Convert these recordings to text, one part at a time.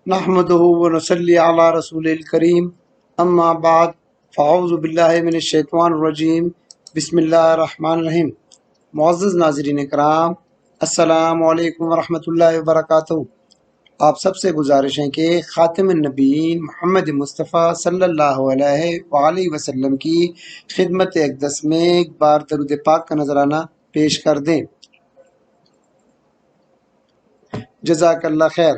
نحمده ونصلي على رسول الكريم اما بعد فاعوذ باللہ من الشیطان الرجیم بسم اللہ الرحمن الرحیم۔ معزز ناظرین کرام، السلام علیکم ورحمۃ اللہ وبرکاتہ۔ آپ سب سے گزارش ہے کہ خاتم النبیین محمد مصطفیٰ صلی اللہ علیہ وآلہ وسلم کی خدمت اقدس میں ایک بار درود پاک کا نذرانہ پیش کر دیں۔ جزاک اللہ خیر۔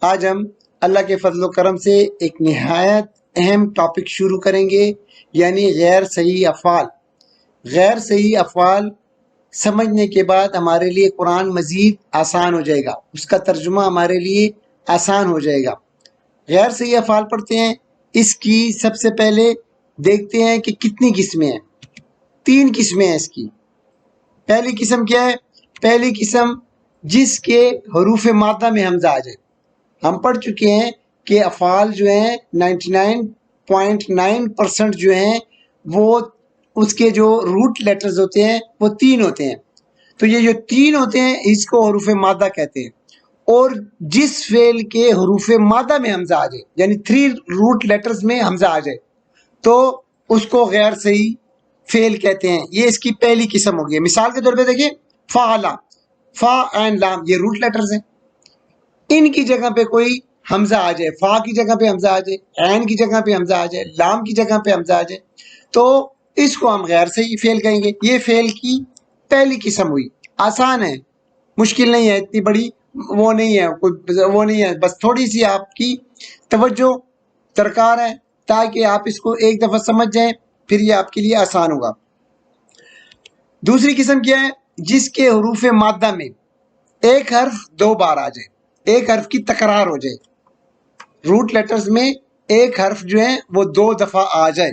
آج ہم اللہ کے فضل و کرم سے ایک نہایت اہم ٹاپک شروع کریں گے، یعنی غیر صحیح افعال۔ غیر صحیح افعال سمجھنے کے بعد ہمارے لیے قرآن مزید آسان ہو جائے گا، اس کا ترجمہ ہمارے لیے آسان ہو جائے گا۔ غیر صحیح افعال پڑھتے ہیں۔ اس کی سب سے پہلے دیکھتے ہیں کہ کتنی قسمیں ہیں۔ 3 قسمیں ہیں اس کی۔ پہلی قسم کیا ہے؟ پہلی قسم جس کے حروف مادہ میں حمزہ آ جائے۔ ہم پڑھ چکے ہیں کہ افعال جو ہیں 99.9% جو ہیں وہ اس کے جو روٹ لیٹرز ہوتے ہیں وہ 3 ہوتے ہیں۔ تو یہ جو 3 ہوتے ہیں اس کو حروف مادہ کہتے ہیں۔ اور جس فعل کے حروف مادہ میں حمزہ آ جائے، یعنی 3 روٹ لیٹرز میں حمزہ آ جائے، تو اس کو غیر صحیح فعل کہتے ہیں۔ یہ اس کی پہلی قسم ہوگی۔ مثال کے طور پہ دیکھیں، فعلا، فا عین لام، یہ روٹ لیٹرز ہیں۔ ان کی جگہ پہ کوئی حمزہ آ جائے، فا کی جگہ پہ حمزہ آ جائے، عین کی جگہ پہ حمزہ آ جائے، لام کی جگہ پہ حمزہ آ جائے، تو اس کو ہم غیر صحیح فعل کہیں گے۔ یہ فعل کی پہلی قسم ہوئی۔ آسان ہے، مشکل نہیں ہے، اتنی بڑی وہ نہیں ہے، وہ نہیں ہے، بس تھوڑی سی آپ کی توجہ درکار ہے تاکہ آپ اس کو ایک دفعہ سمجھ جائیں، پھر یہ آپ کے لیے آسان ہوگا۔ دوسری قسم کیا ہے؟ جس کے حروف مادہ میں ایک حرف 2 بار آ جائے، ایک حرف کی تکرار ہو جائے، روٹ لیٹرز میں ایک حرف جو ہے وہ 2 دفعہ آ جائے،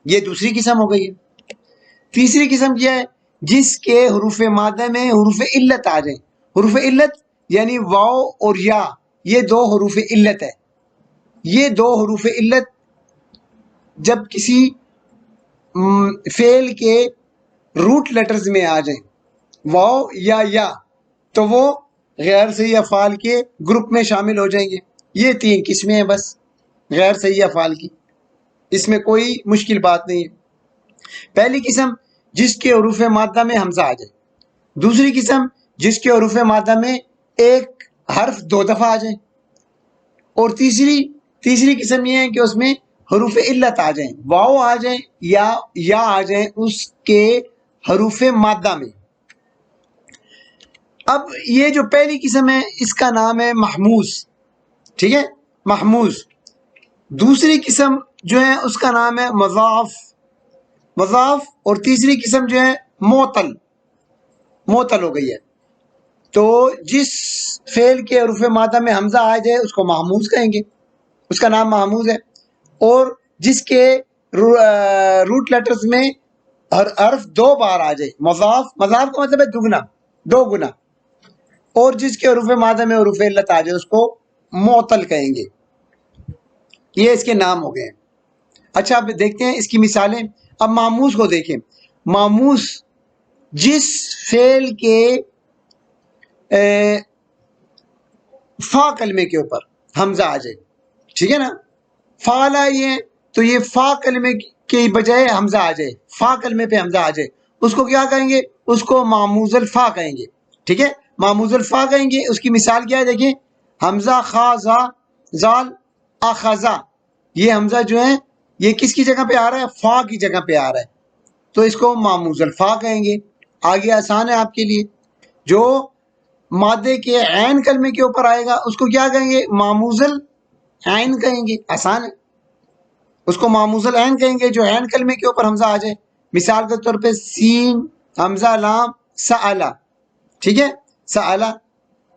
یہ دوسری قسم ہو گئی ہے۔ تیسری قسم کیا ہے؟ جس کے حروف مادہ میں حروف علت آ جائیں۔ حروف علت یعنی واو اور یا، یہ 2 حروف علت ہے۔ یہ 2 حروف علت جب کسی فعل کے روٹ لیٹرز میں آ جائیں، واو یا، تو وہ غیر صحیح افعال کے گروپ میں شامل ہو جائیں گے۔ یہ 3 قسمیں ہیں بس غیر صحیح افعال کی، اس میں کوئی مشکل بات نہیں ہے۔ پہلی قسم جس کے حروف مادہ میں حمزہ آ جائے۔ دوسری قسم جس کے حروف مادہ میں ایک حرف 2 دفعہ آ جائے۔ اور تیسری قسم یہ ہے کہ اس میں حروف علت آ جائیں، واو آ جائیں یا آ جائیں اس کے حروف مادہ میں۔ اب یہ جو پہلی قسم ہے اس کا نام ہے محموز، ٹھیک ہے، محموز۔ دوسری قسم جو ہے اس کا نام ہے مضاف، اور تیسری قسم جو ہے معطل ہو گئی ہے۔ تو جس فعل کے حروف مادہ میں حمزہ آ جائے اس کو محموز کہیں گے، اس کا نام محموز ہے۔ اور جس کے روٹ لیٹرز میں حرف 2 بار آ جائے، مضاف کا مطلب ہے دو گنا، اور جس کے حروف مادہ میں حروف علت آ جائے اس کو معطل کہیں گے۔ یہ اس کے نام ہو گئے ہیں۔ اچھا، اب دیکھتے ہیں اس کی مثالیں۔ اب محموز کو دیکھیں۔ محموز جس فعل کے فا کلمے کے اوپر حمزہ آ جائے، ٹھیک ہے نا، فعلا، یہ تو یہ فا کلمے کے بجائے حمزہ آ جائے، فا کلمے پہ حمزہ آ جائے، اس کو کیا کہیں گے؟ اس کو محموز الفا کہیں گے، ٹھیک ہے، محموز الفا کہیں گے۔ اس کی مثال کیا ہے؟ دیکھیں، حمزہ خا زا زال اخذا، یہ حمزہ جو ہے یہ کس کی جگہ پہ آ رہا ہے؟ فا کی جگہ پہ آ رہا ہے، تو اس کو محموز الفا کہیں گے۔ آگے آسان ہے آپ کے لیے، جو مادے کے عین کلمے کے اوپر آئے گا اس کو کیا کہیں گے؟ محموز العین کہیں گے، آسان ہے، اس کو محموز العین کہیں گے جو عین کلمے کے اوپر حمزہ آ جائے۔ مثال کے طور پہ سین حمزہ لام سألا، ٹھیک ہے، سألا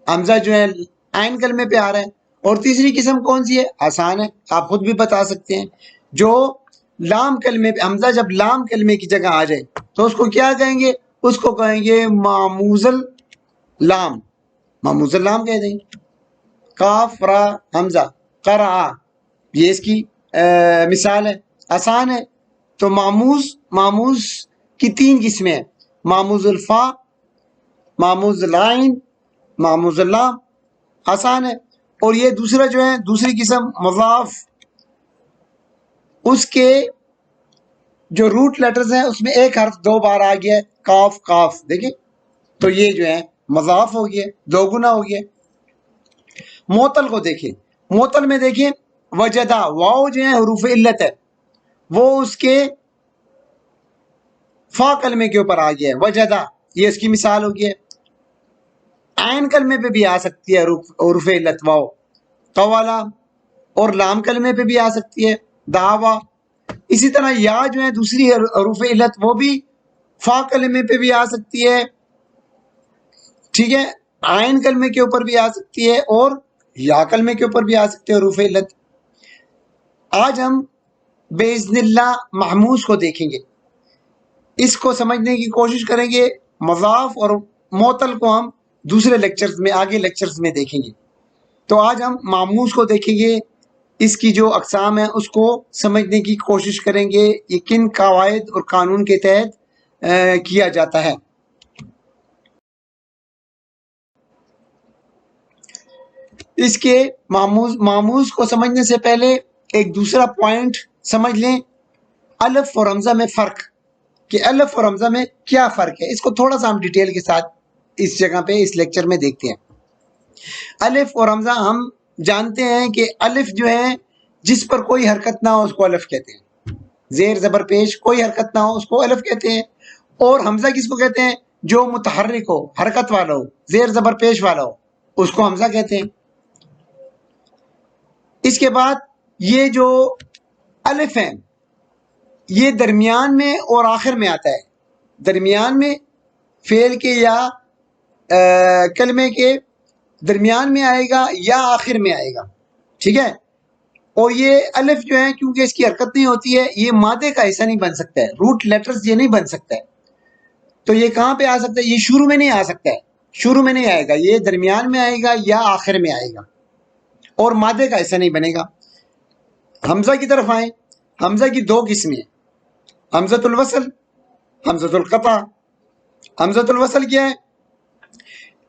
حمزہ جو ہے عین کلمے پہ آ رہا ہے۔ اور تیسری قسم کون سی ہے؟ آسان ہے، آپ خود بھی بتا سکتے ہیں، جو لام کلمے پہ حمزہ جب لام کلمے کی جگہ آ جائے تو اس کو کیا کہیں گے؟ اس کو کہیں گے محموز اللام، محموز اللام کہہ دیں گے۔ کاف را حمزہ قرآ، یہ اس کی مثال ہے، آسان ہے۔ تو محموز کی 3 قسمیں ہیں، محموز الفا، معموز لائن، معموز اللہ آسان ہے. اور یہ دوسرا جو ہے دوسری قسم مضاف، اس کے جو روٹ لیٹرز ہیں اس میں ایک حرف دو بار آ گیا ہے، کاف کاف، دیکھیں تو یہ جو ہے مضاف ہو گیا، دو گنا ہو گیا. معطل کو دیکھیں، معطل میں دیکھیں وجدہ، واو جو ہے حروف علت ہے، وہ اس کے فا کلمے کے اوپر آ گیا ہے، وجدہ، یہ اس کی مثال ہو گئی ہے. عین کلمے پہ بھی آ سکتی ہے حروف علت واو، قوالا، اور لام کلمے پہ بھی آ سکتی ہے، دعوا. اسی طرح یا جو ہے دوسری حروف علت وہ بھی فا کلمے پہ بھی آ سکتی ہے، ٹھیک ہے، عین کلمے کے اوپر بھی آ سکتی ہے، اور یا کلمے کے اوپر بھی آ سکتے ہیں حروف علت. آج ہم باذن اللہ محموز کو دیکھیں گے، اس کو سمجھنے کی کوشش کریں گے. مضاف اور معطل کو ہم دوسرے لیکچرز میں، آگے لیکچرز میں دیکھیں گے. تو آج ہم محموز کو دیکھیں گے، اس کی جو اقسام ہیں اس کو سمجھنے کی کوشش کریں گے، یہ کن قواعد اور قانون کے تحت کیا جاتا ہے. اس کے معموز کو سمجھنے سے پہلے ایک دوسرا پوائنٹ سمجھ لیں، الف اور حمزہ میں فرق، کہ الف اور حمزہ میں کیا فرق ہے. اس کو تھوڑا سا ہم ڈیٹیل کے ساتھ اس جگہ پہ اس لیکچر میں دیکھتے ہیں. الف اور حمزہ ہم جانتے ہیں کہ الف جو ہے جس پر کوئی حرکت نہ ہو اس کو الف کہتے ہیں، زیر زبر پیش کوئی حرکت نہ ہو اس کو الف کہتے ہیں. اور حمزہ کس کو کہتے ہیں؟ جو متحرک ہو، حرکت والا ہو، زیر زبر پیش والا ہو، اس کو حمزہ کہتے ہیں. اس کے بعد یہ جو الف ہے یہ درمیان میں اور آخر میں آتا ہے، درمیان میں فعل کے یا کلمے کے درمیان میں آئے گا یا آخر میں آئے گا، ٹھیک ہے. اور یہ الف جو ہے کیونکہ اس کی حرکت نہیں ہوتی ہے، یہ مادے کا حصہ نہیں بن سکتا ہے، روٹ لیٹرز یہ نہیں بن سکتا ہے. تو یہ کہاں پہ آ سکتا ہے؟ یہ شروع میں نہیں آ سکتا ہے، شروع میں نہیں آئے گا، یہ درمیان میں آئے گا یا آخر میں آئے گا، اور مادے کا حصہ نہیں بنے گا. حمزہ کی طرف آئیں، حمزہ کی دو قسمیں، حمزۃ الوصل، حمزۃ القطع. حمزۃ الوصل کیا ہے؟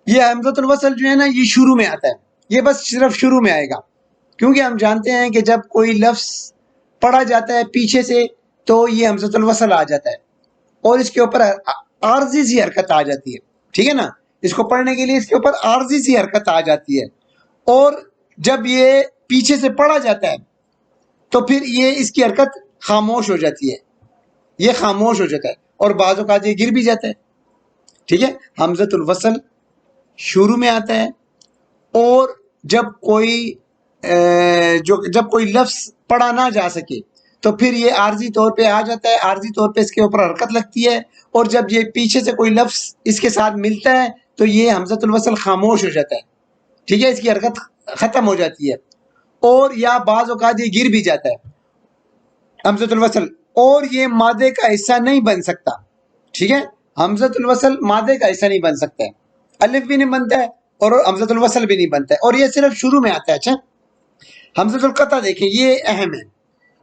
یہ حمزۃ الوصل جو ہے نا یہ شروع میں آتا ہے، یہ بس صرف شروع میں آئے گا، کیونکہ ہم جانتے ہیں کہ جب کوئی لفظ پڑھا جاتا ہے پیچھے سے تو یہ حمزۃ الوصل آ جاتا ہے، اور اس کے اوپر عارضی سی حرکت آ جاتی ہے، ٹھیک ہے نا. اس کو پڑھنے کے لیے اس کے اوپر عارضی سی حرکت آ جاتی ہے، اور جب یہ پیچھے سے پڑھا جاتا ہے تو پھر یہ اس کی حرکت خاموش ہو جاتی ہے، یہ خاموش ہو جاتا ہے، اور بعض اوقات یہ گر بھی جاتا ہے، ٹھیک ہے. حمزۃ الوصل شروع میں آتا ہے، اور جب کوئی لفظ پڑھا نہ جا سکے تو پھر یہ عارضی طور پہ آ جاتا ہے، عارضی طور پہ اس کے اوپر حرکت لگتی ہے، اور جب یہ پیچھے سے کوئی لفظ اس کے ساتھ ملتا ہے تو یہ حمزۃ الوصل خاموش ہو جاتا ہے، ٹھیک ہے، اس کی حرکت ختم ہو جاتی ہے، اور یا بعض اوقات یہ گر بھی جاتا ہے حمزۃ الوصل، اور یہ مادے کا حصہ نہیں بن سکتا، ٹھیک ہے. حمزۃ الوصل مادے کا حصہ نہیں بن سکتا ہے، الف بھی نہیں بنتا ہے اور حمزۃ الوصل بھی نہیں بنتا ہے، اور یہ صرف شروع میں آتا ہے. اچھا، حمزۃ القطع دیکھیں، یہ اہم ہے،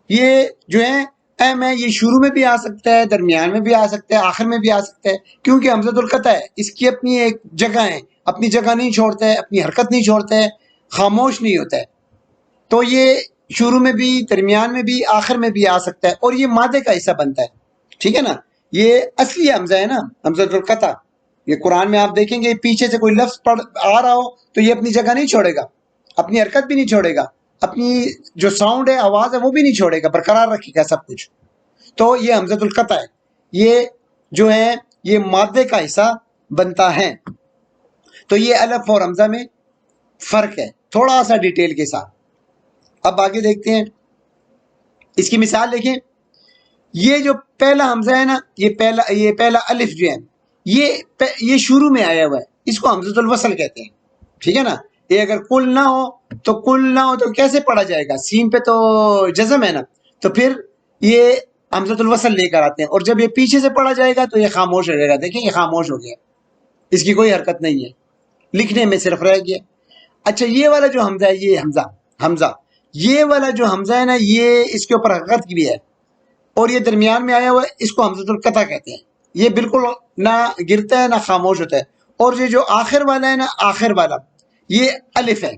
یہ جو ہے اہم ہے، یہ شروع میں بھی آ سکتا ہے، درمیان میں بھی آ سکتا ہے، آخر میں بھی آ سکتا ہے، کیونکہ حمزۃ القطع ہے، اس کی اپنی ایک جگہ ہے، اپنی جگہ نہیں چھوڑتا ہے، اپنی حرکت نہیں چھوڑتا ہے، خاموش نہیں ہوتا ہے. تو یہ شروع میں بھی، درمیان میں بھی، آخر میں بھی آ سکتا ہے، اور یہ مادے کا حصہ بنتا ہے، ٹھیک ہے نا. یہ اصلی حمزہ ہے نا حمزۃ القطع. یہ قرآن میں آپ دیکھیں گے پیچھے سے کوئی لفظ آ رہا ہو تو یہ اپنی جگہ نہیں چھوڑے گا، اپنی حرکت بھی نہیں چھوڑے گا، اپنی جو ساؤنڈ ہے، آواز ہے، وہ بھی نہیں چھوڑے گا، برقرار رکھے گا سب کچھ. تو یہ حمزۃ القطع ہے، یہ جو ہے یہ مادے کا حصہ بنتا ہے. تو یہ الف اور حمزہ میں فرق ہے، تھوڑا سا ڈیٹیل کے ساتھ. اب آگے دیکھتے ہیں، اس کی مثال دیکھیں. یہ جو پہلا حمزہ ہے نا، یہ پہلا الف جو ہے یہ شروع میں آیا ہوا ہے، اس کو حمزۃ الوصل کہتے ہیں، ٹھیک ہے نا. یہ اگر کل نہ ہو تو کیسے پڑھا جائے گا؟ سین پہ تو جزم ہے نا، تو پھر یہ حمزۃ الوصل لے کر آتے ہیں، اور جب یہ پیچھے سے پڑھا جائے گا تو یہ خاموش ہو جائے گا. دیکھیں یہ خاموش ہو گیا، اس کی کوئی حرکت نہیں ہے، لکھنے میں صرف رہ گیا. اچھا، یہ والا جو حمزہ ہے، یہ حمزہ یہ والا جو حمزہ ہے نا، یہ اس کے اوپر حرکت کی بھی ہے، اور یہ درمیان میں آیا ہوا ہے، اس کو حمزۃ القطع کہتے ہیں. یہ بالکل نہ گرتا ہے نہ خاموش ہوتا ہے، اور یہ جو آخر والا ہے نا، آخر والا یہ الف ہے.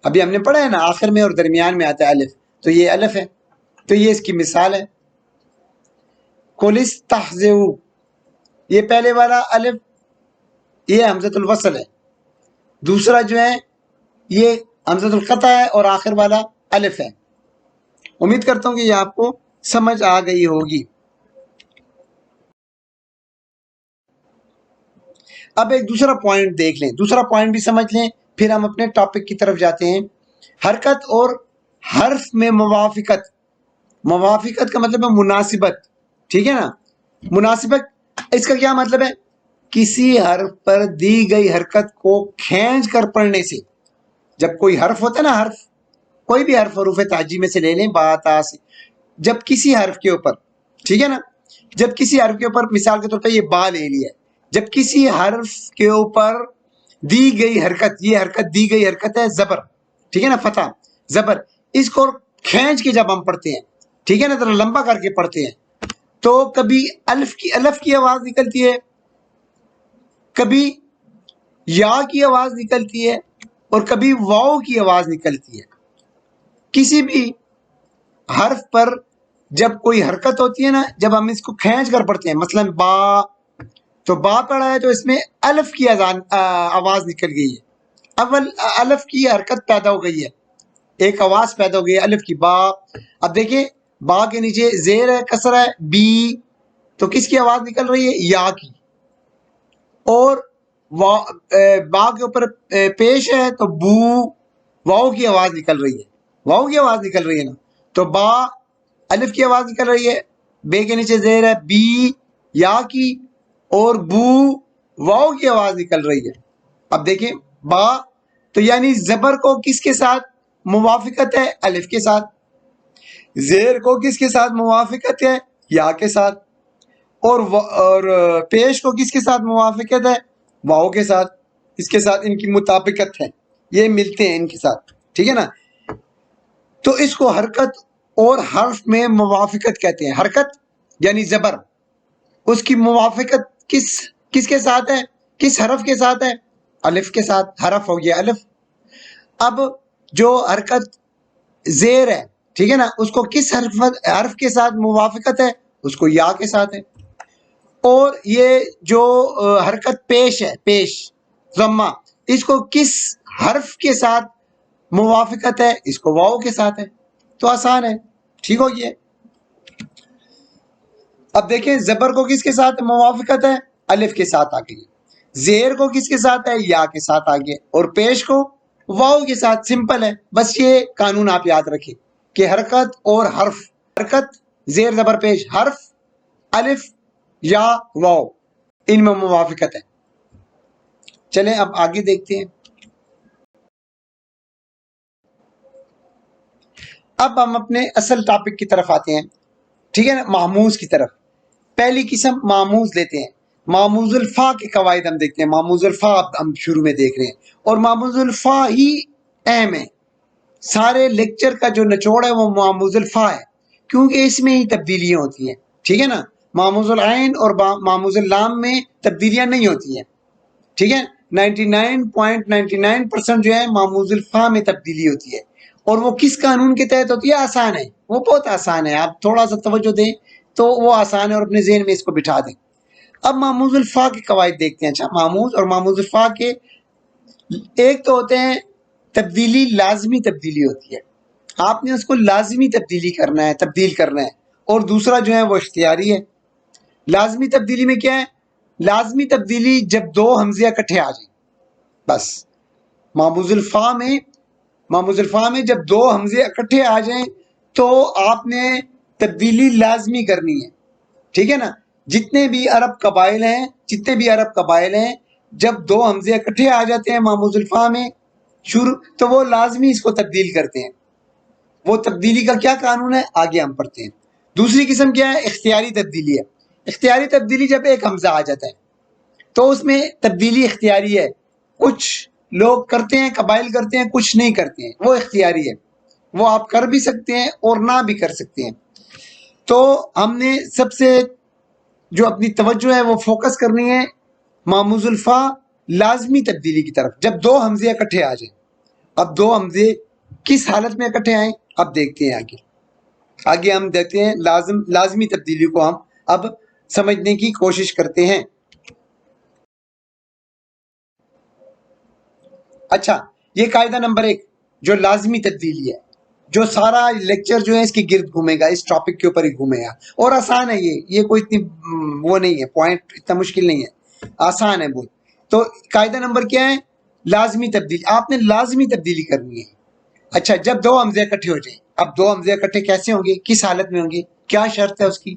ابھی ہم نے پڑھا ہے نا آخر میں اور درمیان میں آتا ہے الف، تو یہ الف ہے. تو یہ اس کی مثال ہے. قل استہزئوا، یہ پہلے والا الف یہ حمزۃ الوصل ہے، دوسرا جو ہے یہ حمزۃ القطع ہے اور آخر والا الف ہے. امید کرتا ہوں کہ یہ آپ کو سمجھ آ گئی ہوگی. اب ایک دوسرا پوائنٹ دیکھ لیں، دوسرا پوائنٹ بھی سمجھ لیں، پھر ہم اپنے ٹاپک کی طرف جاتے ہیں. حرکت اور حرف میں موافقت. موافقت کا مطلب ہے مناسبت، ٹھیک ہے نا. مناسبت اس کا کیا مطلب ہے؟ کسی حرف پر دی گئی حرکت کو کھینچ کر پڑھنے سے. جب کوئی حرف ہوتا ہے نا، حرف کوئی بھی حرف حروف تہجی میں سے لے لیں، با تا سے، جب کسی حرف کے اوپر، ٹھیک ہے نا، جب کسی حرف کے اوپر مثال کے طور پہ یہ با لے لیا ہے، جب کسی حرف کے اوپر دی گئی حرکت، یہ حرکت دی گئی حرکت ہے زبر، ٹھیک ہے نا، فتح زبر، اس کو کھینچ کے جب ہم پڑھتے ہیں، ٹھیک ہے نا، ذرا لمبا کر کے پڑھتے ہیں، تو کبھی الف کی آواز نکلتی ہے، کبھی یا کی آواز نکلتی ہے، اور کبھی واؤ کی آواز نکلتی ہے. کسی بھی حرف پر جب کوئی حرکت ہوتی ہے نا، جب ہم اس کو کھینچ کر پڑھتے ہیں، مثلا با، تو با پڑھا ہے تو اس میں الف کی آواز نکل گئی ہے. اول الف کی حرکت پیدا ہو گئی ہے، ایک آواز پیدا ہو گئی ہے الف کی، با. اب دیکھیں با کے نیچے زیر ہے، کسر ہے، بی، تو کس کی آواز نکل رہی ہے؟ یا کی. اور با کے اوپر پیش ہے تو بو، واؤ کی آواز نکل رہی ہے، واؤ کی آواز نکل رہی ہے نا. تو با الف کی آواز نکل رہی ہے، بے کے نیچے زیر ہے، بی یا کی، اور بو واؤ کی آواز نکل رہی ہے. اب دیکھیں با، تو یعنی زبر کو کس کے ساتھ موافقت ہے؟ الف کے ساتھ. زیر کو کس کے ساتھ موافقت ہے؟ یا کے ساتھ. اور پیش کو کس کے ساتھ موافقت ہے؟ واؤ کے ساتھ. اس کے ساتھ ان کی مطابقت ہے، یہ ملتے ہیں ان کے ساتھ، ٹھیک ہے نا. تو اس کو حرکت اور حرف میں موافقت کہتے ہیں. حرکت یعنی زبر، اس کی موافقت کس کے ساتھ ہے؟ کس حرف کے ساتھ ہے؟ الف کے ساتھ. حرف ہو گیا الف. اب جو حرکت زیر ہے، ٹھیک ہے نا، اس کو کس حرف کے ساتھ موافقت ہے؟ اس کو یا کے ساتھ ہے. اور یہ جو حرکت پیش ہے، پیش ضمہ، اس کو کس حرف کے ساتھ موافقت ہے؟ اس کو واؤ کے ساتھ ہے. تو آسان ہے، ٹھیک ہو گیا. اب دیکھیں زبر کو کس کے ساتھ موافقت ہے؟ الف کے ساتھ آ گئی. زیر کو کس کے ساتھ ہے؟ یا کے ساتھ آ گیا. اور پیش کو واؤ کے ساتھ. سمپل ہے، بس یہ قانون آپ یاد رکھیں کہ حرکت اور حرف، حرکت زیر زبر پیش، حرف الف یا واؤ، ان میں موافقت ہے. چلیں اب آگے دیکھتے ہیں. اب ہم اپنے اصل ٹاپک کی طرف آتے ہیں، ٹھیک ہے نا، مہموز کی طرف. پہلی قسم مہموز لیتے ہیں. مہموز الفا کے قواعد ہم دیکھتے ہیں. مہموز الفا ہم شروع میں دیکھ رہے ہیں، اور مہموز الفا ہی اہم ہے. سارے لیکچر کا جو نچوڑ ہے وہ مہموز الفا ہے، کیونکہ اس میں ہی تبدیلیاں ہوتی ہیں، ٹھیک ہے نا. مہموز العین اور مہموز اللام میں تبدیلیاں نہیں ہوتی ہیں، ٹھیک ہے. 99.99% جو ہے مہموز الفا میں تبدیلی ہوتی ہے. اور وہ کس قانون کے تحت ہوتی ہے؟ آسان ہے، وہ بہت آسان ہے، آپ تھوڑا سا توجہ دیں تو وہ آسان ہے، اور اپنے ذہن میں اس کو بٹھا دیں. اب مہموز الفا کے قواعد دیکھتے ہیں. اچھا، مہموز اور مہموز الفا کے ایک تو ہوتے ہیں تبدیلی، لازمی تبدیلی ہوتی ہے، آپ نے اس کو لازمی تبدیلی کرنا ہے، تبدیل کرنا ہے. اور دوسرا جو ہے وہ اختیاری ہے. لازمی تبدیلی میں کیا ہے؟ لازمی تبدیلی جب دو حمزے اکٹھے آ جائیں، بس. مہموز الفا میں جب دو حمزے اکٹھے آ جائیں تو آپ نے تبدیلی لازمی کرنی ہے، ٹھیک ہے نا. جتنے بھی عرب قبائل ہیں جب دو حمزے اکٹھے آ جاتے ہیں مہموز الفا میں شروع، تو وہ لازمی اس کو تبدیل کرتے ہیں. وہ تبدیلی کا کیا قانون ہے آگے ہم پڑھتے ہیں. دوسری قسم کیا ہے؟ اختیاری تبدیلی ہے. اختیاری تبدیلی جب ایک حمزہ آ جاتا ہے تو اس میں تبدیلی اختیاری ہے. کچھ لوگ کرتے ہیں، قبائل کرتے ہیں، کچھ نہیں کرتے ہیں، وہ اختیاری ہے. وہ آپ کر بھی سکتے ہیں اور نہ بھی کر سکتے ہیں. تو ہم نے سب سے جو اپنی توجہ ہے وہ فوکس کرنی ہے مہموز الفا لازمی تبدیلی کی طرف، جب دو حمزے اکٹھے آ جائیں. اب دو حمزے کس حالت میں اکٹھے آئیں اب دیکھتے ہیں. آگے ہم دیکھتے ہیں لازمی تبدیلی کو ہم اب سمجھنے کی کوشش کرتے ہیں. اچھا، یہ قاعدہ نمبر 1 جو لازمی تبدیلی ہے، جو سارا لیکچر جو ہے اس کے گرد گھومے گا، اس ٹاپک کے اوپر ہی گھومے گا، اور آسان ہے. یہ کوئی اتنی وہ نہیں ہے، پوائنٹ اتنا مشکل نہیں ہے، آسان ہے بہت. تو قاعدہ نمبر کیا ہے؟ لازمی تبدیلی. آپ نے لازمی تبدیلی کرنی ہے. اچھا، جب دو حمزے اکٹھے ہو جائیں، اب دو حمزے اکٹھے کیسے ہوں گے، کس حالت میں ہوں گے، کیا شرط ہے اس کی؟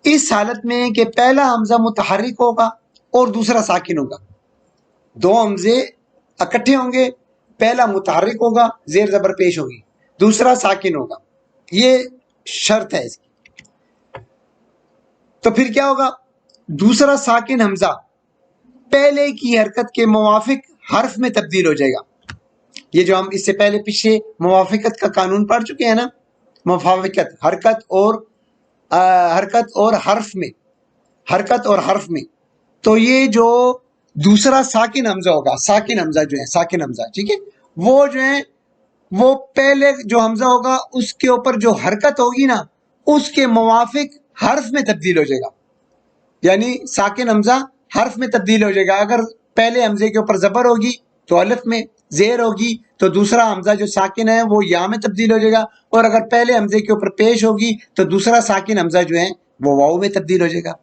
اس حالت میں کہ پہلا حمزہ متحرک ہوگا اور دوسرا ساکن ہوگا. دو حمزے اکٹھے ہوں گے، پہلا متحرک ہوگا، زیر زبر پیش ہوگی، دوسرا ساکن ہوگا. یہ شرط ہے اس کی. تو پھر کیا ہوگا؟ دوسرا ساکن حمزہ پہلے کی حرکت کے موافق حرف میں تبدیل ہو جائے گا. یہ جو ہم اس سے پہلے پیچھے موافقت کا قانون پڑھ چکے ہیں نا، موافقت حرکت اور حرف میں، تو یہ جو دوسرا ساکن حمزہ ہوگا، ساکن حمزہ ٹھیک ہے، وہ جو ہے وہ پہلے جو حمزہ ہوگا اس کے اوپر جو حرکت ہوگی نا، اس کے موافق حرف میں تبدیل ہو جائے گا. یعنی ساکن حمزہ حرف میں تبدیل ہو جائے گا. اگر پہلے حمزے کے اوپر زبر ہوگی تو الف میں، زیر ہوگی تو دوسرا حمزہ جو ساکن ہے وہ یا میں تبدیل ہو جائے گا، اور اگر پہلے حمزے کے اوپر پیش ہوگی تو دوسرا ساکن حمزہ جو ہے وہ واو میں تبدیل ہو جائے گا.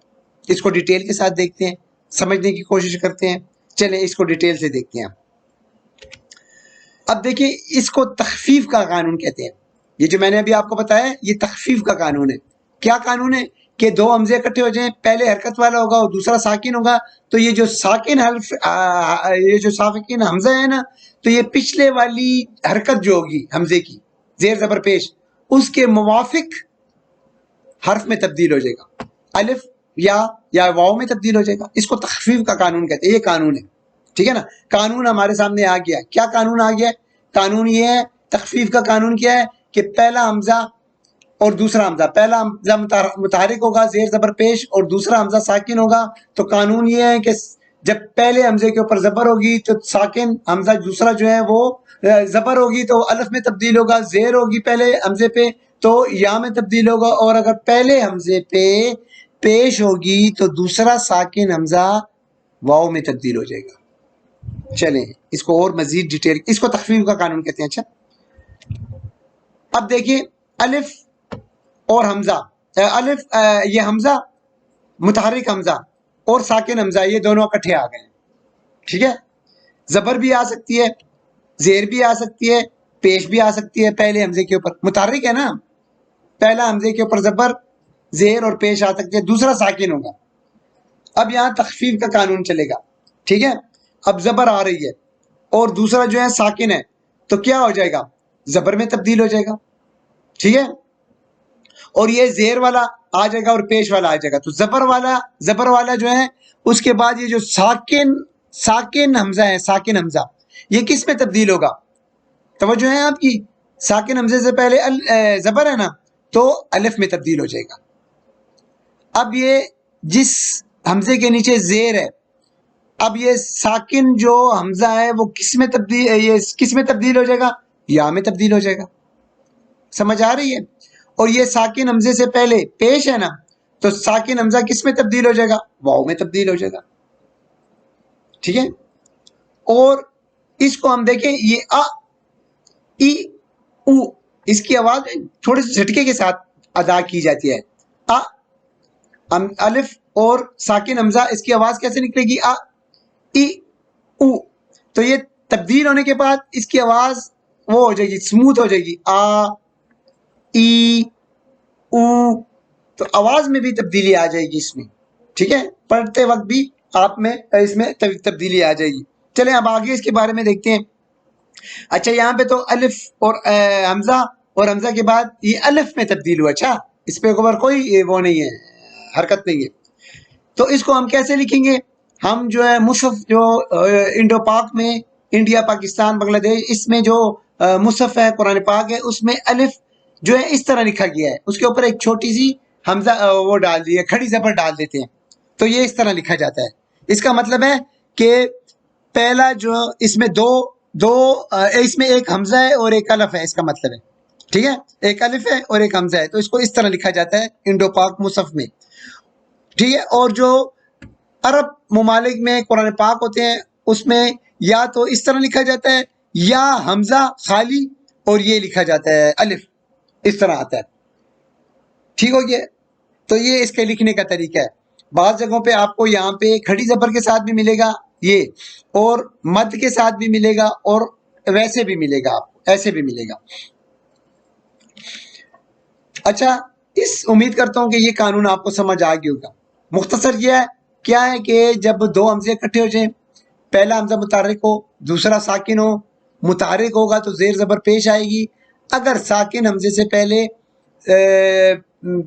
اس کو ڈیٹیل کے ساتھ دیکھتے ہیں، سمجھنے کی کوشش کرتے ہیں. چلیں اس کو ڈیٹیل سے دیکھتے ہیں. اب دیکھیں، اس کو تخفیف کا قانون کہتے ہیں. یہ جو میں نے ابھی آپ کو بتایا یہ تخفیف کا قانون ہے. کیا قانون ہے؟ کہ دو حمزے اکٹھے ہو جائیں، پہلے حرکت والا ہوگا اور دوسرا ساکن ہوگا، تو یہ جو ساکن حمزہ ہے نا، تو یہ پچھلے والی حرکت جو ہوگی حمزے کی، زیر زبر پیش، اس کے موافق حرف میں تبدیل ہو جائے گا، الف یا واو میں تبدیل ہو جائے گا. اس کو تخفیف کا قانون کہتے ہیں. یہ قانون ہے، ٹھیک ہے نا. قانون ہمارے سامنے آ گیا. کیا قانون آ گیا؟ قانون یہ ہے، تخفیف کا قانون کیا ہے کہ پہلا حمزہ اور دوسرا حمزہ، پہلا حمزہ متحرک ہوگا، زیر زبر پیش، اور دوسرا حمزہ ساکن ہوگا. تو قانون یہ ہے کہ جب پہلے حمزے کے اوپر زبر ہوگی تو ساکن حمزہ دوسرا جو ہے وہ زبر ہوگی تو الف میں تبدیل ہوگا، زیر ہوگی پہلے حمزے پہ تو یا میں تبدیل ہوگا، اور اگر پہلے حمزے پہ پیش ہوگی تو دوسرا ساکن حمزہ واو میں تبدیل ہو جائے گا. چلیں اس کو اور مزید ڈیٹیل، اس کو تخفیف کا قانون کہتے ہیں. اچھا، اب دیکھیں، الف اور حمزہ، یہ حمزہ متحرک حمزہ اور ساکن حمزہ یہ دونوں اکٹھے آ گئے، ٹھیک ہے. زبر بھی آ سکتی ہے، زیر بھی آ سکتی ہے، پیش بھی آ سکتی ہے. پہلے حمزے کے اوپر متحرک ہے نا، پہلا حمزے کے اوپر زبر، زیر اور پیش آ سکتی ہے، دوسرا ساکن ہوگا. اب یہاں تخفیف کا قانون چلے گا، ٹھیک ہے. اب زبر آ رہی ہے اور دوسرا جو ہے ساکن ہے، تو کیا ہو جائے گا؟ زبر میں تبدیل ہو جائے گا، ٹھیک ہے. اور یہ زیر والا آ جائے گا اور پیش والا آ جائے گا. تو زبر والا جو ہے اس کے بعد یہ جو ساکن حمزہ ہے، ساکن حمزہ یہ کس میں تبدیل ہوگا؟ توجہ ہے آپ کی، ساکن حمزے سے پہلے زبر ہے نا، تو الف میں تبدیل ہو جائے گا. اب یہ جس حمزے کے نیچے زیر ہے، اب یہ ساکن جو حمزہ ہے وہ کس میں تبدیل ہو جائے گا؟ یا میں تبدیل ہو جائے گا. سمجھ آ رہی ہے؟ اور یہ ساکن حمزے سے پہلے پیش ہے نا، تو ساکن حمزہ کس میں تبدیل ہو جائے گا؟ واو میں تبدیل ہو جائے گا، ٹھیک ہے. اور اس کو ہم دیکھیں، یہ ای او، اس کی آواز تھوڑے سے جھٹکے کے ساتھ ادا کی جاتی ہے. الف اور ساکن حمزہ، اس کی آواز کیسے نکلے گی؟ ای او. تو یہ تبدیل ہونے کے بعد اس کی آواز وہ ہو جائے گی، سموتھ ہو جائے گی، ای او. تو آواز میں بھی تبدیلی آ جائے گی اس میں، ٹھیک ہے. پڑھتے وقت بھی آپ میں اس میں تبدیلی آ جائے گی. چلیں اب آگے اس کے بارے میں دیکھتے ہیں. اچھا، یہاں پہ تو الف اور حمزہ کے بعد یہ الف میں تبدیل ہوا. اچھا، اس پہ کوئی وہ نہیں ہے، حرکت نہیں ہے. تو اس کو ہم کیسے لکھیں گے؟ ہم جو ہے مصحف جو انڈو پاک میں، انڈیا پاکستان بنگلہ دیش، اس میں جو مصحف ہے قرآن پاک ہے، اس میں الف جو ہے اس طرح لکھا گیا ہے، اس کے اوپر ایک چھوٹی سی حمزہ وہ ڈال دی ہے، کھڑی زبر ڈال دیتے ہیں، تو یہ اس طرح لکھا جاتا ہے. اس کا مطلب ہے کہ پہلا جو اس میں اس میں ایک حمزہ ہے اور ایک الف ہے، اس کا مطلب ہے، ٹھیک ہے، ایک الف ہے اور ایک حمزہ ہے، تو اس کو اس طرح لکھا جاتا ہے انڈو پاک مصحف میں، ٹھیک ہے۔ اور جو عرب ممالک میں قرآن پاک ہوتے ہیں اس میں یا تو اس طرح لکھا جاتا ہے یا حمزہ خالی اور یہ لکھا جاتا ہے الف، اس طرح آتا ہے، ٹھیک ہو گیا۔ تو یہ اس کے لکھنے کا طریقہ ہے۔ بعض جگہوں پہ آپ کو یہاں پہ کھڑی زبر کے ساتھ بھی ملے گا یہ، اور مد کے ساتھ بھی ملے گا، اور ویسے بھی ملے گا، آپ کو ایسے بھی ملے گا۔ اچھا، امید کرتا ہوں کہ یہ قانون آپ کو سمجھ آ گیا ہوگا۔ مختصر یہ ہے کیا ہے کہ جب دو حمزے اکٹھے ہو جائیں، پہلا حمزہ متحرک ہو دوسرا ساکن ہو، متحرک ہوگا تو زیر زبر پیش آئے گی، اگر ساکن حمزے سے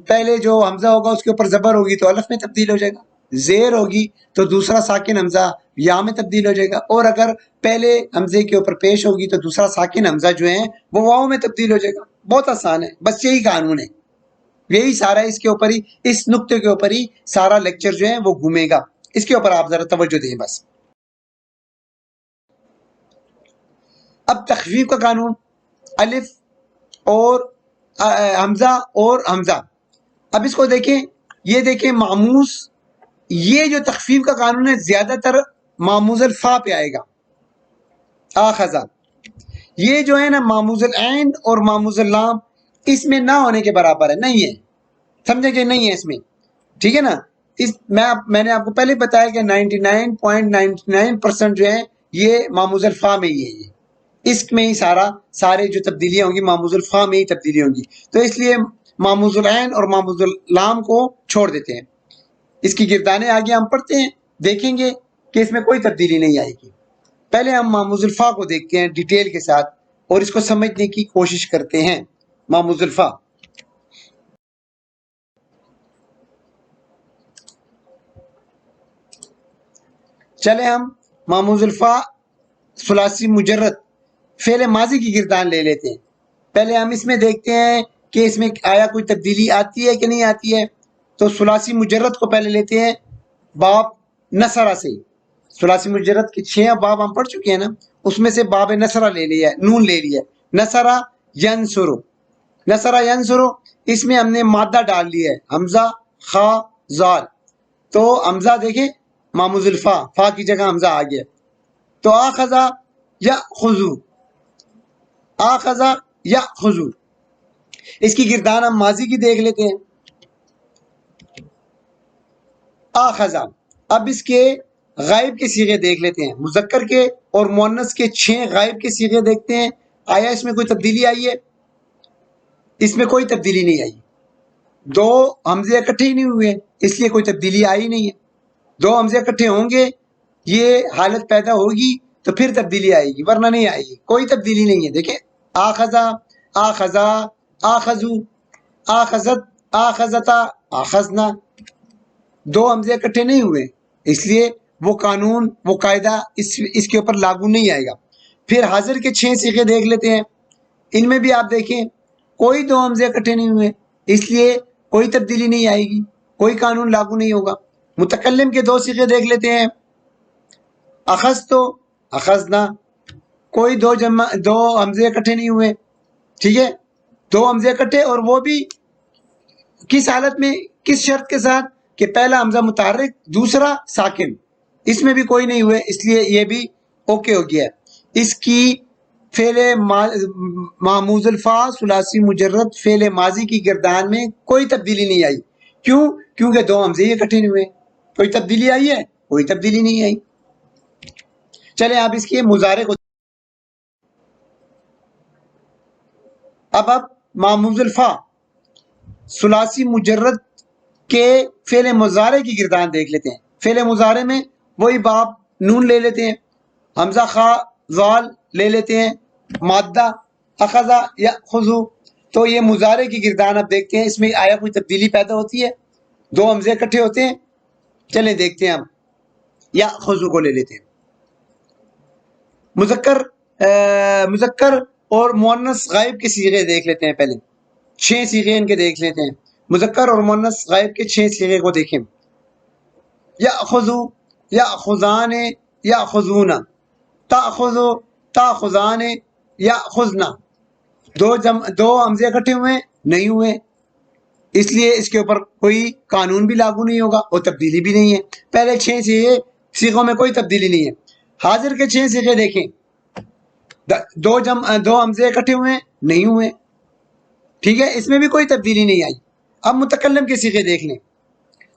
پہلے جو حمزہ ہوگا اس کے اوپر زبر ہوگی تو الف میں تبدیل ہو جائے گا، زیر ہوگی تو دوسرا ساکن حمزہ یا میں تبدیل ہو جائے گا، اور اگر پہلے حمزے کے اوپر پیش ہوگی تو دوسرا ساکن حمزہ جو ہے وہ واؤ میں تبدیل ہو جائے گا۔ بہت آسان ہے، بس یہی قانون ہے، یہی سارا اس کے اوپر ہی، اس نقطے کے اوپر ہی سارا لیکچر جو ہے وہ گھومے گا، اس کے اوپر آپ ذرا توجہ دیں بس۔ اب تخفیف کا قانون، الف اور حمزہ اور حمزہ، اب اس کو دیکھیں، یہ دیکھیں معموز، یہ جو تخفیف کا قانون ہے زیادہ تر معموز الفا پہ آئے گا، آخذا، یہ جو ہے نا معموز العین اور معموز اللام اس میں نہ ہونے کے برابر ہے، نہیں ہے، سمجھے کہ نہیں ہے اس میں، ٹھیک ہے نا۔ میں نے آپ کو پہلے بتایا کہ 99.99% جو ہے یہ معموز الفا میں ہی ہے، یہ اس میں ہی سارے جو تبدیلیاں ہوں گی معموز الفا میں ہی تبدیلی ہوں گی، تو اس لیے معموز العین اور معموز اللام کو چھوڑ دیتے ہیں۔ اس کی گردانیں آگے ہم پڑھتے ہیں، دیکھیں گے کہ اس میں کوئی تبدیلی نہیں آئے گی۔ پہلے ہم معموز الفا کو دیکھتے ہیں ڈیٹیل کے ساتھ اور اس کو سمجھنے کی کوشش کرتے ہیں۔ معموز الفا، چلے ہم معموز الفا ثلاثی مجرد فعل ماضی کی گردان لے لیتے ہیں۔ پہلے ہم اس میں دیکھتے ہیں کہ اس میں آیا کوئی تبدیلی آتی ہے کہ نہیں آتی ہے، تو ثلاثی مجرد کو پہلے لیتے ہیں باب نصرہ سے۔ ثلاثی مجرد کے 6 باب ہم پڑھ چکے ہیں نا، اس میں سے باب نصرہ لے لیا ہے، نون لے لیا ہے، نصرہ ینصرو، نصرہ ینصرو، اس میں ہم نے مادہ ڈال لیا ہے حمزہ خا زال، تو حمزہ دیکھیں معموز الفا، فا کی جگہ حمزہ آ گیا، تو آخذا یا خضو، آخذا یا خضو، اس کی گردان ہم ماضی کی دیکھ لیتے ہیں، آخذا۔ اب اس کے غائب کے صیغے دیکھ لیتے ہیں، مذکر کے اور مؤنث کے 6 غائب کے صیغے دیکھتے ہیں، آیا اس میں کوئی تبدیلی آئی ہے؟ اس میں کوئی تبدیلی نہیں آئی، 2 حمزے اکٹھے ہی نہیں ہوئے اس لیے کوئی تبدیلی آئی نہیں ہے، 2 حمزے اکٹھے ہوں گے یہ حالت پیدا ہوگی تو پھر تبدیلی آئے گی، ورنہ نہیں آئے گی، کوئی تبدیلی نہیں ہے۔ دیکھیں آخذا، آخذا، آخذو، آخذت، آخذتا، آخذنا، 2 حمزے اکٹھے نہیں ہوئے اس لیے وہ قانون، وہ قاعدہ اس کے اوپر لاگو نہیں آئے گا۔ پھر حاضر کے 6 صیغے دیکھ لیتے ہیں، ان میں بھی آپ دیکھیں کوئی 2 حمزے اکٹھے نہیں ہوئے اس لیے کوئی تبدیلی نہیں آئے گی، کوئی قانون لاگو نہیں ہوگا۔ متکلم کے 2 صیغے دیکھ لیتے ہیں، اخذتو، اخذنا، کوئی 2 حمزے اکٹھے نہیں ہوئے، ٹھیک ہے، 2 حمزے اکٹھے، اور وہ بھی کس حالت میں، کس شرط کے ساتھ کہ پہلا حمزہ متحرک دوسرا ساکن، اس میں بھی کوئی نہیں ہوئے اس لیے یہ بھی اوکے ہو گیا ہے۔ اس کی فعل معموز الفا ثلاثی مجرد فعل ماضی کی گردان میں کوئی تبدیلی نہیں آئی، کیوں؟ کیونکہ 2 حمزے ہی اکٹھے نہیں ہوئے۔ کوئی تبدیلی آئی ہے؟ کوئی تبدیلی نہیں آئی۔ چلے آپ اس کے مضارع کو، اب معموز الفا ثلاثی مجرد کے فعل مضارع کی گردان دیکھ لیتے ہیں۔ فعل مضارع میں وہی باب نون لے لیتے ہیں، حمزہ خا زال لے لیتے ہیں، مادہ اخذا یا خضو، تو یہ مضارع کی گردان اب دیکھتے ہیں اس میں آیا کوئی تبدیلی پیدا ہوتی ہے، 2 حمزے اکٹھے ہوتے ہیں، چلیں دیکھتے ہیں ہم، یا خضو کو لے لیتے ہیں۔ مذکر اور مؤنث غائب کے صیغے دیکھ لیتے ہیں، پہلے 6 صیغے ان کے دیکھ لیتے ہیں، مذکر اور مؤنث غائب کے 6 صیغے کو دیکھیں، یا خضو، یا خزان، یا خزون، تاخذو، تاخذان، یاخذنا، دو حمزے اکٹھے ہوئے نہیں ہوئے، اس لیے اس کے اوپر کوئی قانون بھی لاگو نہیں ہوگا اور تبدیلی بھی نہیں ہے۔ پہلے 6 صیغوں میں کوئی تبدیلی نہیں ہے۔ حاضر کے 6 صیغے دیکھیں، دو حمزے اکٹھے ہوئے نہیں ہوئے، ٹھیک ہے، اس میں بھی کوئی تبدیلی نہیں آئی۔ اب متکلم کے صیغے دیکھ لیں،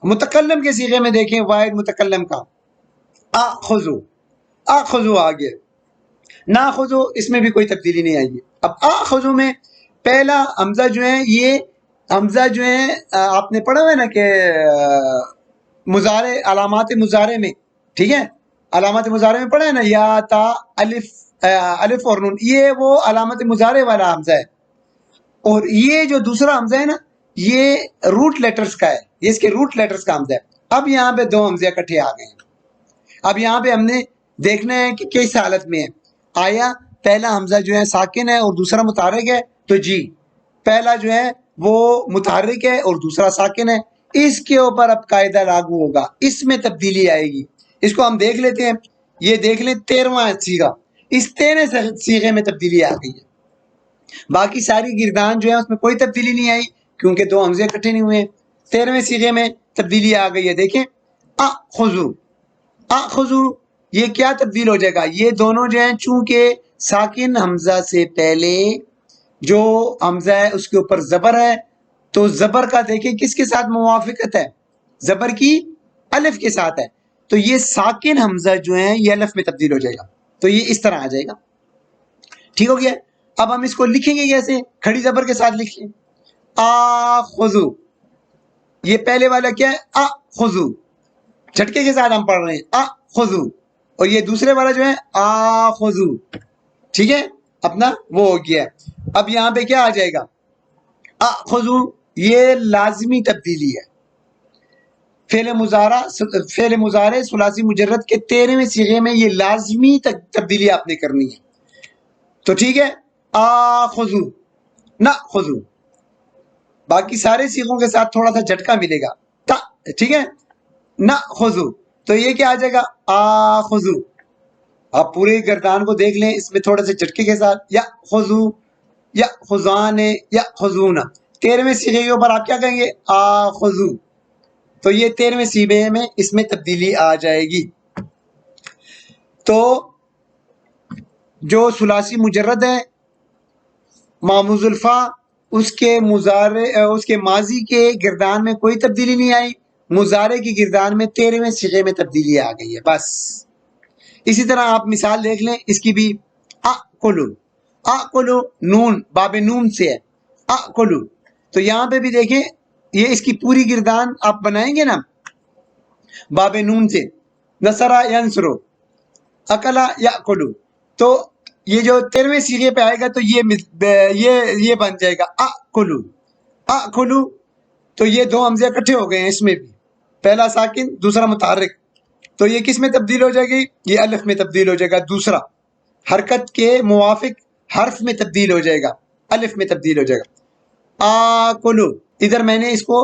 متکلم کے صیغے میں دیکھیں، واحد متکلم کا آخذو، آخذو آ گیا، ناخذو، اس میں بھی کوئی تبدیلی نہیں آئی ہے۔ اب آخذو میں پہلا حمزہ جو ہے، یہ حمزہ جو ہے آپ نے پڑھا ہوا ہے نا کہ مضارع، علامات مضارع میں، ٹھیک ہے، علامات مضارع میں پڑھا ہے نا، یا تا الف، الف اور نون، یہ وہ علامت مضارع والا حمزہ ہے۔ اور یہ جو دوسرا حمزہ ہے نا، یہ روٹ لیٹرز کا ہے، یہ اس کے روٹ لیٹرز کا حمزہ ہے۔ اب یہاں پہ 2 حمزے اکٹھے آ گئے ہیں۔ اب یہاں پہ ہم نے دیکھنا ہے کہ کس حالت میں ہے، آیا پہلا حمزہ جو ہے ساکن ہے اور دوسرا متحرک ہے، تو جی پہلا جو ہے وہ متحرک ہے اور دوسرا ساکن ہے، اس کے اوپر اب قاعدہ لاگو ہوگا، اس میں تبدیلی آئے گی۔ اس کو ہم دیکھ لیتے ہیں، یہ دیکھ لیں 13واں صیغہ، اس 13 صیغے میں تبدیلی آ گئی ہے۔ باقی ساری گردان جو ہے اس میں کوئی تبدیلی نہیں آئی کیونکہ 2 حمزے اکٹھے نہیں ہوئے۔ 13ویں صیغے میں تبدیلی آ گئی ہے، دیکھیں اخذو، اخذو، یہ کیا تبدیل ہو جائے گا، یہ دونوں جو ہیں چونکہ ساکن حمزہ سے پہلے جو حمزہ ہے اس کے اوپر زبر ہے، تو زبر کا دیکھیں کس کے ساتھ موافقت ہے، زبر کی الف کے ساتھ ہے، تو یہ ساکن حمزہ جو ہے یہ الف میں تبدیل ہو جائے گا، تو یہ اس طرح آ جائے گا، ٹھیک ہو گیا۔ اب ہم اس کو لکھیں گے کیسے، کھڑی زبر کے ساتھ لکھ لیں، آخذو، یہ پہلے والا کیا ہے، آخذو، جھٹکے کے ساتھ ہم پڑھ رہے ہیں آخذو، اور یہ دوسرے والا جو ہے آخذو، ٹھیک ہے، اپنا وہ ہو گیا ہے۔ اب یہاں پہ کیا آ جائے گا، آخذو، یہ لازمی تبدیلی ہے، فعل مضارع ثلاثی مجرد کے 13ویں صیغے میں یہ لازمی تبدیلی آپ نے کرنی ہے، تو ٹھیک ہے، آخذو، ناخذو، باقی سارے صیغوں کے ساتھ تھوڑا سا جھٹکا ملے گا، ٹھیک ہے، ناخذو، تو یہ کیا آ جائے گا، آخذو، آپ پورے گردان کو دیکھ لیں، اس میں تھوڑے سے جھٹکے کے ساتھ، یا خذو، یا خذان، یا خذون، 13ویں صیغے کے اوپر آپ کیا کہیں گے، آخذو، تو یہ 13ویں صیغے میں اس میں تبدیلی آ جائے گی۔ تو جو ثلاثی مجرد ہے معموز الفا، اس کے ماضی کے گردان میں کوئی تبدیلی نہیں آئی، مضارع کی گردان میں 13ویں صیغے میں تبدیلی آ گئی ہے، بس۔ اسی طرح آپ مثال دیکھ لیں اس کی بھی، اکلو، اکلو، نون باب نون سے ہے، اکلو، تو یہاں پہ بھی دیکھیں یہ اس کی پوری گردان آپ بنائیں گے نا باب نون سے، نصرہ ینصرو، اکلا یاکلو، تو یہ جو 13ویں صیغے پہ آئے گا تو یہ بن جائے گا اکلو، اکلو، تو یہ 2 حمزے اکٹھے ہو گئے ہیں، اس میں بھی پہلا ساکن دوسرا متحرک، تو یہ کس میں تبدیل ہو جائے گی، یہ الف میں تبدیل ہو جائے گا، دوسرا حرکت کے موافق حرف میں تبدیل ہو جائے گا، الف میں تبدیل ہو جائے گا، آکلو، ادھر میں نے اس کو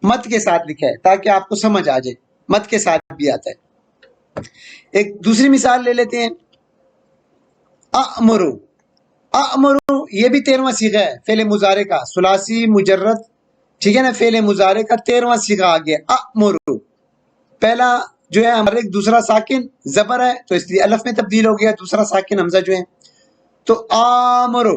مت کے ساتھ لکھا ہے تاکہ آپ کو سمجھ آ جائے، مت کے ساتھ بھی آتا ہے۔ ایک دوسری مثال لے لیتے ہیں، اَأْمُرُ، اَأْمُرُ، یہ بھی 13واں صیغہ ہے فعل مضارع کا، ثلاثی مجرد، ٹھیک ہے نا، فعل مضارع کا 13واں صیغہ آ گیا، اَأْمُرُ، پہلا جو ہے ہمارے دوسرا ساکن زبر ہے تو اس لیے الف میں تبدیل ہو گیا، دوسرا ساکن حمزہ جو ہے، تو آمرو،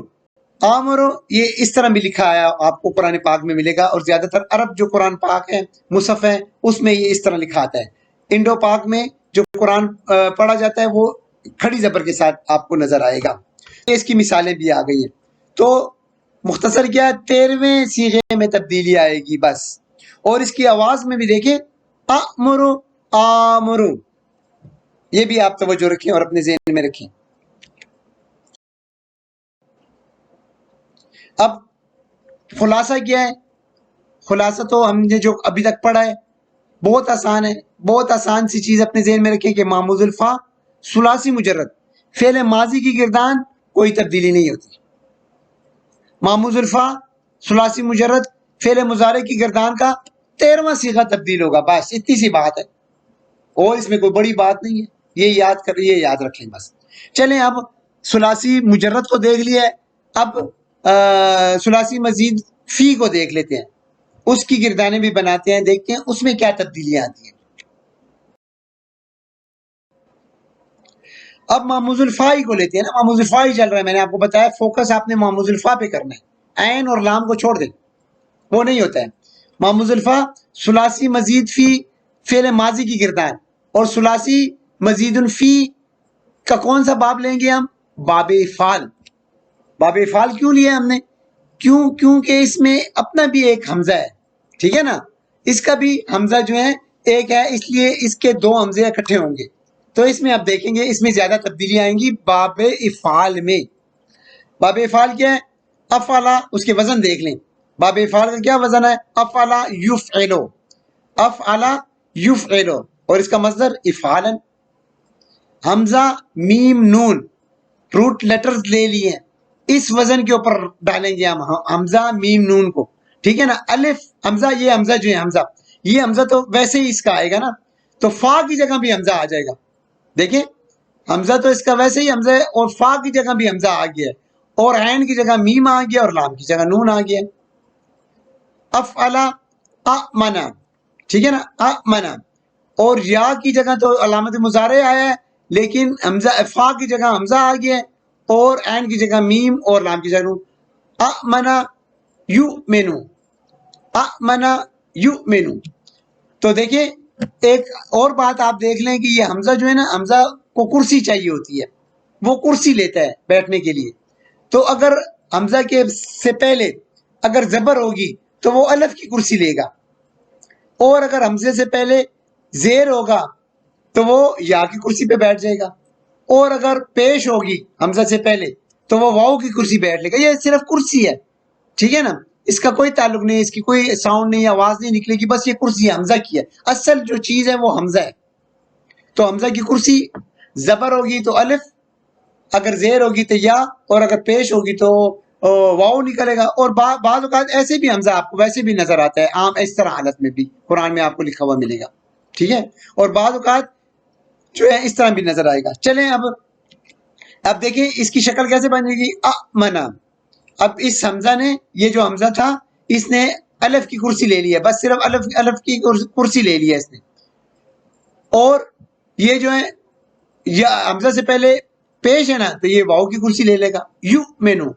آمرو، یہ اس طرح بھی لکھا ہے، آپ کو قرآن پاک میں ملے گا، اور زیادہ تر عرب جو قرآن پاک ہے مصحف ہے اس میں یہ اس طرح لکھا آتا ہے۔ انڈو پاک میں جو قرآن پڑھا جاتا ہے وہ کھڑی زبر کے ساتھ آپ کو نظر آئے گا، اس کی مثالیں بھی آ گئی ہیں۔ تو مختصر کیا، 13ویں صیغے میں تبدیلی آئے گی بس، اور اس کی آواز میں بھی دیکھیں، اَأْمُرُ، آمرو، یہ بھی آپ توجہ رکھیں اور اپنے ذہن میں رکھیں۔ اب خلاصہ کیا ہے، خلاصہ تو ہم نے جو ابھی تک پڑھا ہے بہت آسان ہے، بہت آسان سی چیز اپنے ذہن میں رکھیں کہ معموز الفا ثلاثی مجرد، فعل ماضی کی گردان کوئی تبدیلی نہیں ہوتی، معموز الفا ثلاثی مجرد فعل مضارع کی گردان کا 13واں صیغہ تبدیل ہوگا، بس اتنی سی بات ہے، اور اس میں کوئی بڑی بات نہیں ہے، یہ یاد رکھیں بس۔ چلیں اب ثلاثی مجرد کو دیکھ لیا ہے، اب ثلاثی مزید فی کو دیکھ لیتے ہیں، اس کی گردانیں بھی بناتے ہیں، دیکھتے ہیں اس میں کیا تبدیلیاں آتی ہیں۔ اب معموز الفائی کو لیتے ہیں نا، معموز الفائی چل رہا ہے، میں نے آپ کو بتایا فوکس آپ نے معموز الفا پہ کرنا ہے، عین اور لام کو چھوڑ دیں، وہ نہیں ہوتا ہے۔ معموز الفا ثلاثی مزید فی فعل ماضی کی گردان، اور ثلاثی مزید فی کا کون سا باب لیں گے ہم؟ باب افعال۔ باب افعال کیوں لیا ہم نے؟ کیونکہ اس میں اپنا بھی ایک حمزہ ہے، ٹھیک ہے نا، اس کا بھی حمزہ جو ہے ایک ہے، اس لیے اس کے دو حمزے اکٹھے ہوں گے، تو اس میں آپ دیکھیں گے اس میں زیادہ تبدیلی آئیں گی باب افعال میں۔ باب افعال کیا ہے؟ افعلا، اس کے وزن دیکھ لیں، باب افعال کا کیا وزن ہے؟ افعلا یفعلو، افعلا یفعلو، اور اس کا مصدر افعالن۔ حمزہ میم نون روٹ لیٹرز لے لیے ہیں، اس وزن کے اوپر ڈالیں گے ہم حمزہ میم نون کو، ٹھیک ہے نا۔ الف حمزہ، یہ حمزہ جو ہے حمزہ، یہ حمزہ تو ویسے ہی اس کا آئے گا نا، تو فا کی جگہ بھی حمزہ آ جائے گا، دیکھیں حمزہ تو اس کا ویسے ہی حمزہ ہے، اور فا کی جگہ بھی حمزہ آ گیا ہے، اور عین کی جگہ میم آ گیا، اور لام کی جگہ نون آ گیا۔ افعلا امنا، ٹھیک ہے نا، امنا، اور یا کی جگہ تو علامت مضارع آیا ہے، لیکن حمزہ فا کی جگہ حمزہ آ گیا ہے، اور عین کی جگہ میم، اور لام کی جگہ نون۔ امنا یؤمنو، امنا یؤمنو۔ تو دیکھیں ایک اور بات آپ دیکھ لیں کہ یہ حمزہ جو ہے نا، حمزہ کو کرسی چاہیے ہوتی ہے، وہ کرسی لیتا ہے بیٹھنے کے لیے، تو اگر حمزہ کے سے پہلے اگر زبر ہوگی تو وہ الف کی کرسی لے گا، اور اگر حمزے سے پہلے زیر ہوگا تو وہ یا کی کرسی پہ بیٹھ جائے گا، اور اگر پیش ہوگی حمزہ سے پہلے تو وہ واؤ کی کرسی بیٹھ لے گا۔ یہ صرف کرسی ہے، ٹھیک ہے نا، اس کا کوئی تعلق نہیں، اس کی کوئی ساؤنڈ نہیں، آواز نہیں نکلے گی، بس یہ کرسی حمزہ کی ہے، اصل جو چیز ہے وہ حمزہ ہے۔ تو حمزہ کی کرسی زبر ہوگی تو الف، اگر زیر ہوگی تو یا، اور اگر پیش ہوگی تو واؤ نکلے گا، اور بعض اوقات ایسے بھی حمزہ آپ کو ویسے بھی نظر آتا ہے، عام اس طرح حالت میں بھی قرآن میں آپ کو لکھا ہوا ملے گا، ٹھیک ہے، اور بعض اوقات جو ہے اس طرح بھی نظر آئے گا۔ چلیں اب دیکھیں اس کی شکل کیسے بنے گی؟ امنا، اب اس حمزہ نے، یہ جو حمزہ تھا اس نے الف کی کرسی لے لی ہے، بس صرف الف کی کرسی لے لی ہے اس نے، اور یہ جو ہے یا حمزہ سے پہلے پیش ہے نا، تو یہ واؤ کی کرسی لے لے گا۔ یو مینو،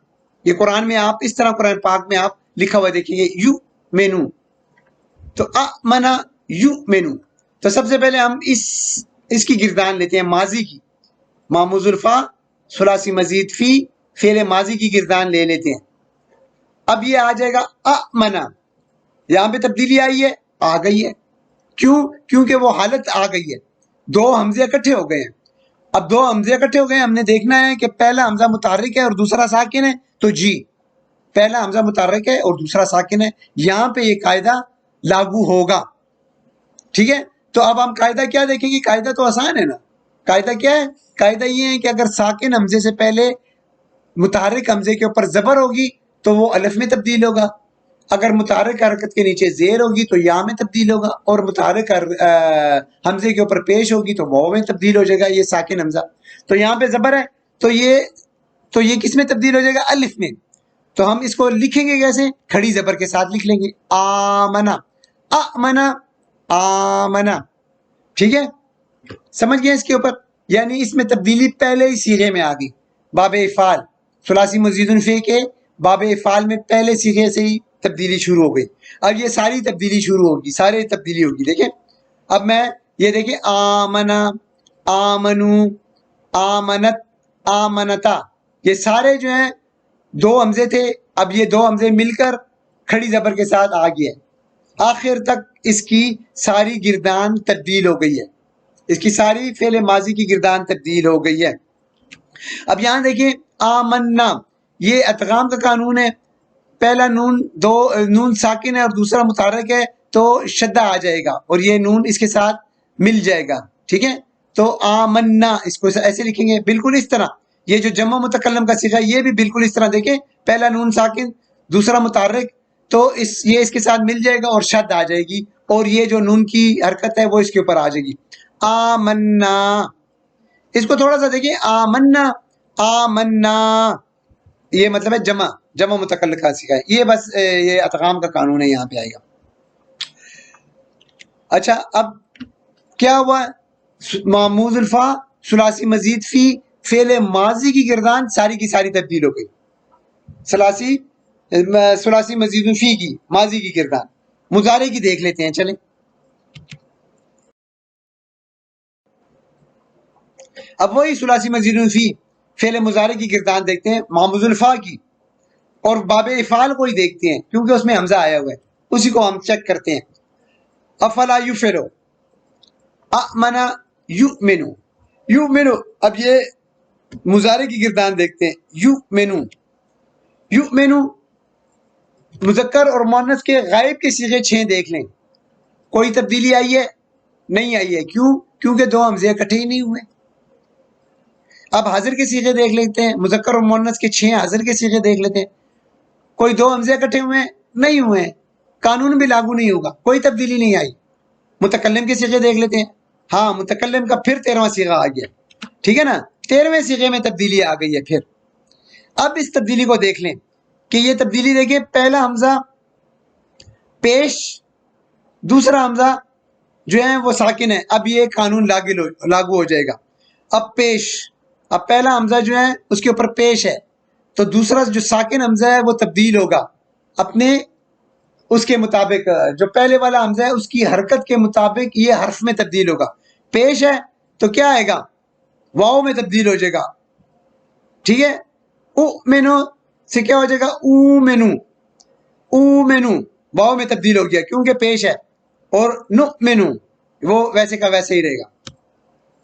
یہ قرآن میں آپ اس طرح قرآن پاک میں آپ لکھا ہوا دیکھیں گے، یو مینو، تو امنا یو مینو۔ تو سب سے پہلے ہم اس کی گردان لیتے ہیں ماضی کی، معموز الفا ثلاثی مزید فی فعل ماضی کی گردان لے لیتے ہیں۔ اب یہ آ جائے گا امنا، یہاں پہ تبدیلی آئی ہے، آ گئی ہے، کیونکہ وہ حالت آ گئی ہے، دو حمزے اکٹھے ہو گئے ہیں۔ اب دو حمزے اکٹھے ہو گئے ہیں، ہم نے دیکھنا ہے کہ پہلا حمزہ متحرک ہے اور دوسرا ساکن ہے، تو جی پہلا حمزہ متحرک ہے اور دوسرا ساکن ہے، یہاں پہ یہ قاعدہ لاگو ہوگا، ٹھیک ہے۔ تو اب ہم قاعدہ کیا دیکھیں گے؟ قاعدہ تو آسان ہے نا، قاعدہ کیا ہے؟ قاعدہ یہ ہے کہ اگر ساکن حمزے سے پہلے متحرک حمزے کے اوپر زبر ہوگی تو وہ الف میں تبدیل ہوگا، اگر متحرک حرکت کے نیچے زیر ہوگی تو یا میں تبدیل ہوگا، اور متحرک حمزے کے اوپر پیش ہوگی تو واو میں تبدیل ہو جائے گا، یہ ساکن حمزہ۔ تو یہاں پہ زبر ہے تو یہ کس میں تبدیل ہو جائے گا؟ الف میں۔ تو ہم اس کو لکھیں گے کیسے؟ کھڑی زبر کے ساتھ لکھ لیں گے، آمنا، آمنا، آمنا، ٹھیک ہے، سمجھ گئے اس کے اوپر؟ یعنی اس میں تبدیلی پہلے ہی صیغے میں آ گئی، باب افعال ثلاثی مزید فی کے باب افعال میں پہلے صیغے سے ہی تبدیلی شروع ہو گئی۔ اب یہ ساری تبدیلی شروع ہوگی، سارے تبدیلی ہوگی، دیکھیں اب میں یہ دیکھیں، آمنا، آمنو، آمنت، آمنتا، یہ سارے جو ہیں دو حمزے تھے، اب یہ دو حمزے مل کر کھڑی زبر کے ساتھ آ گئے، آخر تک اس کی ساری گردان تبدیل ہو گئی ہے، اس کی ساری فعل ماضی کی گردان تبدیل ہو گئی ہے۔ اب یہاں دیکھیں آمنا، یہ ادغام کا قانون ہے، پہلا نون ساکن ہے اور دوسرا متحرک ہے تو شدہ آ جائے گا اور یہ نون اس کے ساتھ مل جائے گا، ٹھیک ہے، تو آمنا اس کو ایسے لکھیں گے، بالکل اس طرح۔ یہ جو جمع متکلم کا صیغہ یہ بھی بالکل اس طرح، دیکھیں پہلا نون ساکن دوسرا متحرک، تو یہ اس کے ساتھ مل جائے گا اور شد آ جائے گی، اور یہ جو نون کی حرکت ہے وہ اس کے اوپر آ جائے گی، آمنا۔ اس کو تھوڑا سا دیکھیں، آمنا، آمنا یہ مطلب ہے جمع متکلم کا سیکھا ہے، یہ بس یہ ادغام کا قانون ہے، یہاں پہ آئے گا۔ اچھا اب کیا ہوا، معموز الفا ثلاثی مزید فی فعل ماضی کی گردان ساری کی ساری تبدیل ہو گئی، ثلاثی مزید فی کی ماضی کی گردان۔ مضارع کی دیکھ لیتے ہیں، چلیں اب وہی ثلاثی مزید فی فعل مضارع کی گردان دیکھتے ہیں، معموز الفا کی، اور باب افعال کو ہی دیکھتے ہیں کیونکہ اس میں حمزہ آیا ہوا ہے، اسی کو ہم چیک کرتے ہیں۔ افلا یفعلو، امنا یؤمنو، یؤمنو، اب یہ مضارع کی گردان دیکھتے ہیں، یؤمنو، یؤمنو مذکر اور مؤنث کے غائب کے صیغے 6 دیکھ لیں، کوئی تبدیلی آئی ہے؟ نہیں آئی ہے، کیوں؟ کیونکہ دو حمزے اکٹھے ہی نہیں ہوئے۔ اب حاضر کے صیغے دیکھ لیتے ہیں، مذکر اور مؤنث کے 6 حاضر کے صیغے دیکھ لیتے ہیں، کوئی دو حمزے اکٹھے ہوئے ہیں؟ نہیں ہوئے ہیں، قانون بھی لاگو نہیں ہوگا، کوئی تبدیلی نہیں آئی۔ متکلم کے صیغے دیکھ لیتے ہیں، ہاں متکلم کا پھر 13واں صیغہ آ گیا، ٹھیک ہے نا، 13ویں صیغے میں تبدیلی آ گئی ہے۔ پھر اب اس تبدیلی کو دیکھ لیں کہ یہ تبدیلی دیکھیں، پہلا حمزہ پیش، دوسرا حمزہ جو ہے وہ ساکن ہے، اب یہ قانون لاگو ہو جائے گا۔ اب پیش، اب پہلا حمزہ جو ہے اس کے اوپر پیش ہے، تو دوسرا جو ساکن حمزہ ہے وہ تبدیل ہوگا اپنے اس کے مطابق، جو پہلے والا حمزہ ہے اس کی حرکت کے مطابق یہ حرف میں تبدیل ہوگا۔ پیش ہے تو کیا آئے گا، واؤ میں تبدیل ہو جائے گا، ٹھیک ہے، اؤمنو سے کیا ہو جائے گا، اومنو، اومنو واؤ میں تبدیل ہو گیا کیونکہ پیش ہے، اور نؤمنو وہ ویسے کا ویسے ہی رہے گا۔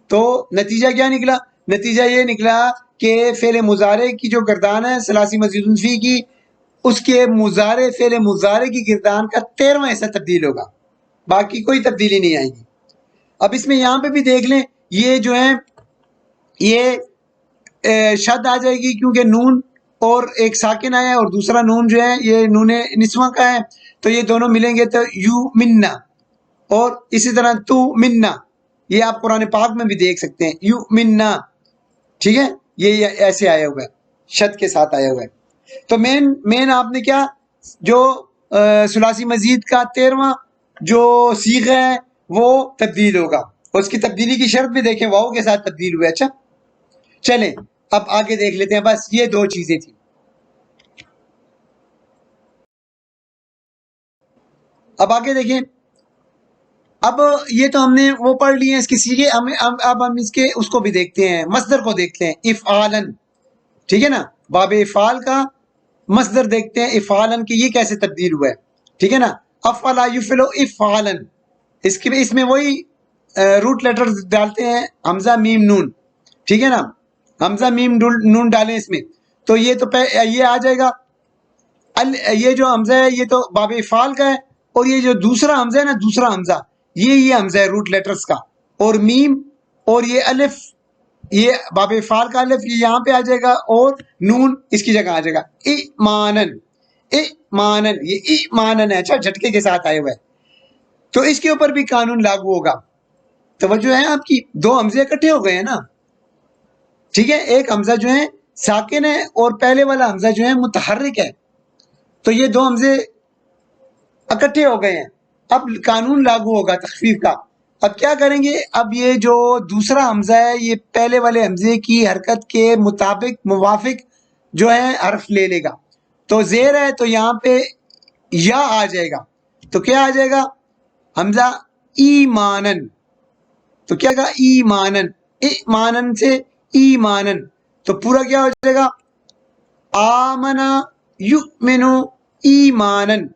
تو نتیجہ کیا نکلا، نتیجہ یہ نکلا کہ فعل مضارع کی جو گردان ہے ثلاثی مزید فی کی، اس کے فعل مضارع کی گردان کا 13واں حصہ تبدیل ہوگا، باقی کوئی تبدیلی نہیں آئے گی۔ اب اس میں یہاں پہ بھی دیکھ لیں، یہ جو ہے یہ شد آ جائے گی کیونکہ نون اور ایک ساکن آیا ہے، اور دوسرا نون جو ہے یہ نون نسواں کا ہے، تو یہ دونوں ملیں گے تو یو منا، اور اسی طرح تو منا، یہ آپ قرآن پاک میں بھی دیکھ سکتے ہیں، یو منا، ٹھیک ہے، یہ ایسے آیا ہوا ہے، شد کے ساتھ آیا ہوا ہے۔ تو مین آپ نے کیا، جو ثلاثی مزید کا 13واں جو صیغہ ہے وہ تبدیل ہوگا، اور اس کی تبدیلی کی شرط بھی دیکھیں، واؤ کے ساتھ تبدیل ہوئے۔ اچھا چلیں اب آگے دیکھ لیتے ہیں، بس یہ دو چیزیں تھیں۔ اب آگے دیکھیں، اب یہ تو ہم نے وہ پڑھ لیے ہیں اس کے صیغے، اب ہم اس کے اس کو بھی دیکھتے ہیں، مصدر کو دیکھتے ہیں، افعالن، ٹھیک ہے نا، باب افعال کا مصدر دیکھتے ہیں، افعالن کہ یہ کیسے تبدیل ہوا ہے، ٹھیک ہے نا، افعلا یفعلو افعالن، اس میں وہی روٹ لیٹر ڈالتے ہیں، حمزہ میم نون، ٹھیک ہے نا، حمزہ میم نون ڈالیں اس میں، تو یہ تو یہ آ جائے گا، یہ جو حمزہ ہے یہ تو باب افعال کا ہے، اور یہ جو دوسرا حمزہ ہے نا، دوسرا حمزہ یہ حمزہ ہے روٹ لیٹرز کا، اور میم اور یہ الف، یہ باب افعال کا الف یہ یہاں پہ آ جائے گا، اور نون اس کی جگہ آ جائے گا، ایمانن، ایمانن، یہ ایمانن ہے، اچھا جھٹکے کے ساتھ آئے ہوئے، تو اس کے اوپر بھی قانون لاگو ہوگا۔ توجہ ہے آپ کی، دو حمزے اکٹھے ہو گئے ہیں نا، ٹھیک ہے، ایک حمزہ جو ہے ساکن ہے اور پہلے والا حمزہ جو ہے متحرک ہے، تو یہ دو حمزے اکٹھے ہو گئے ہیں، اب قانون لاگو ہوگا تخفیف کا۔ اب کیا کریں گے، اب یہ جو دوسرا حمزہ ہے یہ پہلے والے حمزے کی حرکت کے مطابق موافق جو ہے حرف لے لے گا، تو زیر ہے تو یہاں پہ یا آ جائے گا، تو کیا آ جائے گا، حمزہ ایمانن، تو کیا گا ایمانن، ایمانن سے ایمانن، تو پورا کیا ہو جائے گا، آمنا یؤمنو ایمانن۔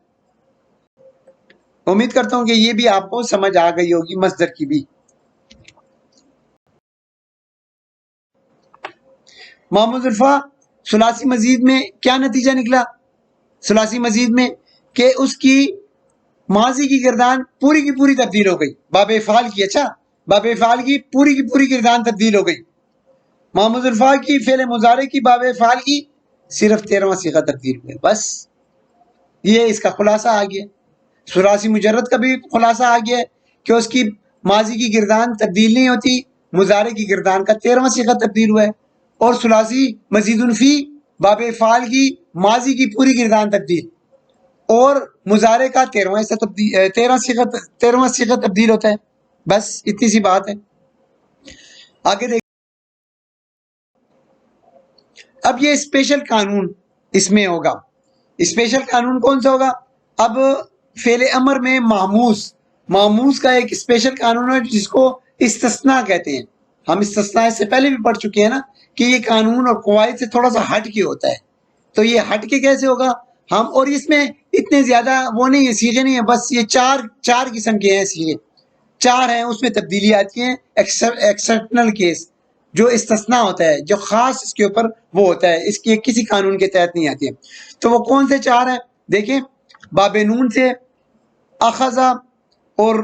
امید کرتا ہوں کہ یہ بھی آپ کو سمجھ آ گئی ہوگی مصدر کی بھی۔ معموز الفا ثلاثی مزید میں کیا نتیجہ نکلا، ثلاثی مزید میں کہ اس کی ماضی کی گردان پوری کی پوری تبدیل ہو گئی، باب افعال کی، اچھا باب افعال کی پوری گردان تبدیل ہو گئی، معموز الفا کی فعل مضارع کی باب افعال کی صرف 13واں صیغہ تبدیل ہوئے، بس یہ اس کا خلاصہ آ گیا۔ ثلاثی مجرد کا بھی خلاصہ آ گیا کہ اس کی ماضی کی گردان تبدیل نہیں ہوتی، مضارع کی گردان کا 13واں صیغہ تبدیل ہوا ہے، اور ثلاثی مزید فی باب افعال کی ماضی کی پوری گردان تبدیل، اور مضارع کا 13واں صیغہ تبدیل ہوتا ہے. بس اتنی سی بات ہے. آگے دیکھ، اب یہ اسپیشل قانون اس میں ہوگا. اسپیشل قانون کون سا ہوگا؟ اب فعل امر میں معموز کا ایک اسپیشل قانون ہے جس کو استثناء کہتے ہیں. ہم استثناء سے پہلے بھی پڑھ چکے ہیں نا کہ یہ قانون اور قواعد سے تھوڑا سا ہٹ کے ہوتا ہے. تو یہ ہٹ کے کیسے ہوگا؟ ہم اور اس میں اتنے زیادہ وہ نہیں ہے، صیغے نہیں ہیں، بس یہ چار قسم کے ہیں صیغے، 4 ہیں. اس میں تبدیلی آتی ہیں. ایکسپشنل کیس جو استثناء ہوتا ہے، جو خاص اس کے اوپر وہ ہوتا ہے، اس کی کسی قانون کے تحت نہیں آتی ہے. تو وہ کون سے 4 ہیں؟ دیکھیں، باب نون سے اخذا، اور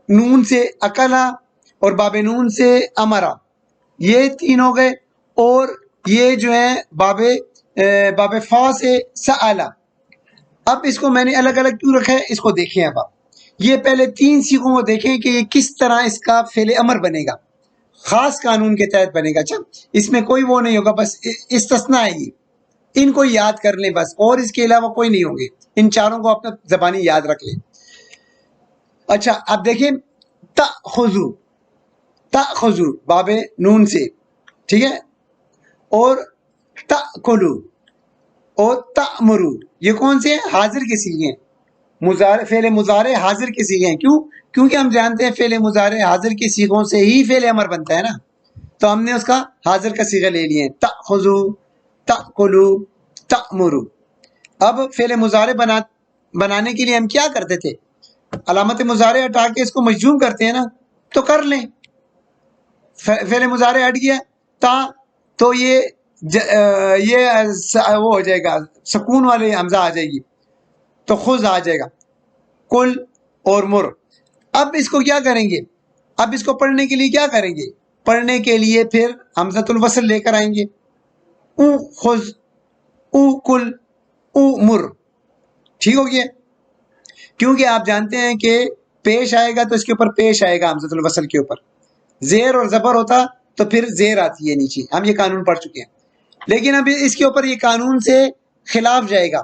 نون سے اکلا، اور باب نون سے امرا، یہ 3 ہو گئے. اور یہ جو ہے باب فا سے سألا. اب اس کو میں نے الگ الگ کیوں رکھا ہے، اس کو دیکھیں. اب آپ یہ پہلے 3 صیغوں کو دیکھیں کہ یہ کس طرح اس کا فعل امر بنے گا، خاص قانون کے تحت بنے گا. اچھا، اس میں کوئی وہ نہیں ہوگا، بس استثناء ہے یہ، ان کو یاد کر لیں بس، اور اس کے علاوہ کوئی نہیں ہوں گے. ان 4 کو اپنا زبانی یاد رکھ لیں. اچھا، اب دیکھیں، تأخذو باب نون سے، ٹھیک ہے، اور تأکلو اور تأمرو، یہ کون سے ہیں؟ حاضر کے صیغے ہیں. فعل مضارع حاضر کے صیغے ہیں. کیونکہ ہم جانتے ہیں فعل مضارع حاضر کے صیغوں سے ہی فعل امر بنتا ہے نا، تو ہم نے اس کا حاضر کا صیغہ لے لیے ہیں. تأخذو، تأکلو، تأمرو. اب فعل مضارع بنانے کے لیے ہم کیا کرتے تھے؟ علامت مضارع ہٹا کے اس کو مجزوم کرتے ہیں نا، تو کر لیں. فعل مضارع ہٹ گیا تا، تو یہ وہ ہو جائے گا، سکون والے حمزہ آ جائے گی، تو خذ آ جائے گا. کل اور مر. اب اس کو کیا کریں گے؟ اب اس کو پڑھنے کے لیے کیا کریں گے؟ پڑھنے کے لیے پھر حمزۃ الوصل لے کر آئیں گے. او خذ، او کل، او مر. ٹھیک ہو گیا؟ کیونکہ آپ جانتے ہیں کہ پیش آئے گا تو اس کے اوپر پیش آئے گا حمزۃ الوصل کے اوپر. زیر اور زبر ہوتا تو پھر زیر آتی ہے نیچے. ہم یہ قانون پڑھ چکے ہیں. لیکن اب اس کے اوپر یہ قانون سے خلاف جائے گا.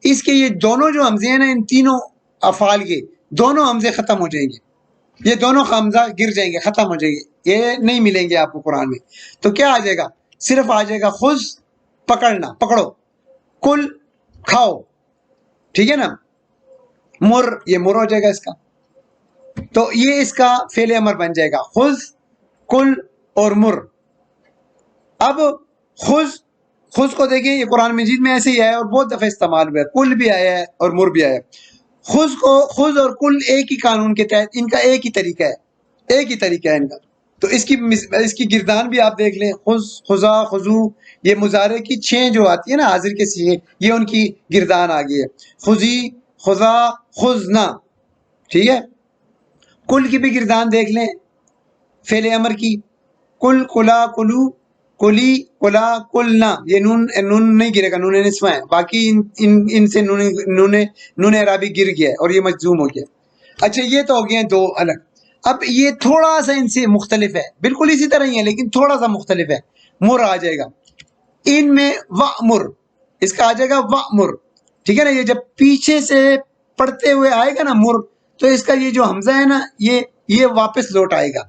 اس کے یہ دونوں جو حمزے ہیں نا، ان تینوں افعال کے دونوں حمزے ختم ہو جائیں گے. یہ دونوں حمزہ گر جائیں گے، ختم ہو جائیں گے، یہ نہیں ملیں گے آپ کو قرآن میں. تو کیا آ جائے گا؟ صرف آ جائے گا خذ، پکڑنا، پکڑو، کل، کھاؤ، ٹھیک ہے نا، مر، یہ مر ہو جائے گا اس کا. تو یہ اس کا فعل امر بن جائے گا، خذ، کل اور مر. اب خذ کو دیکھیں، یہ قرآن مجید میں ایسے ہی آیا اور بہت دفعہ استعمال ہوا ہے. کل بھی آیا ہے اور مر بھی آیا ہے. خذ اور کل ایک ہی قانون کے تحت، ان کا ایک ہی طریقہ ہے ان کا. تو اس کی گردان بھی آپ دیکھ لیں، خذ، خذا، خذو، یہ مضارع کی 6 جو آتی ہے نا حاضر کے صیغے، یہ ان کی گردان آ گئی ہے. خذی، خذا، خذنا. ٹھیک ہے. کل کی بھی گردان دیکھ لیں فعل امر کی، کل، کلا، کلو، کلی، کلا، کلنا. یہ نون نہیں گرے گا، نون نسوہ ہے. باقی ان سے نون اعرابی گر گیا ہے اور یہ مجزوم ہو گیا. اچھا، یہ تو ہو گئے ہیں 2 الگ. اب یہ تھوڑا سا ان سے مختلف ہے، بالکل اسی طرح ہی ہے لیکن تھوڑا سا مختلف ہے. مر آ جائے گا ان میں، وَأْمُرْ، اس کا آ جائے گا وَأْمُرْ. ٹھیک ہے نا. یہ جب پیچھے سے پڑھتے ہوئے آئے گا نا مر، تو اس کا یہ جو حمزہ ہے نا، یہ واپس لوٹ آئے گا،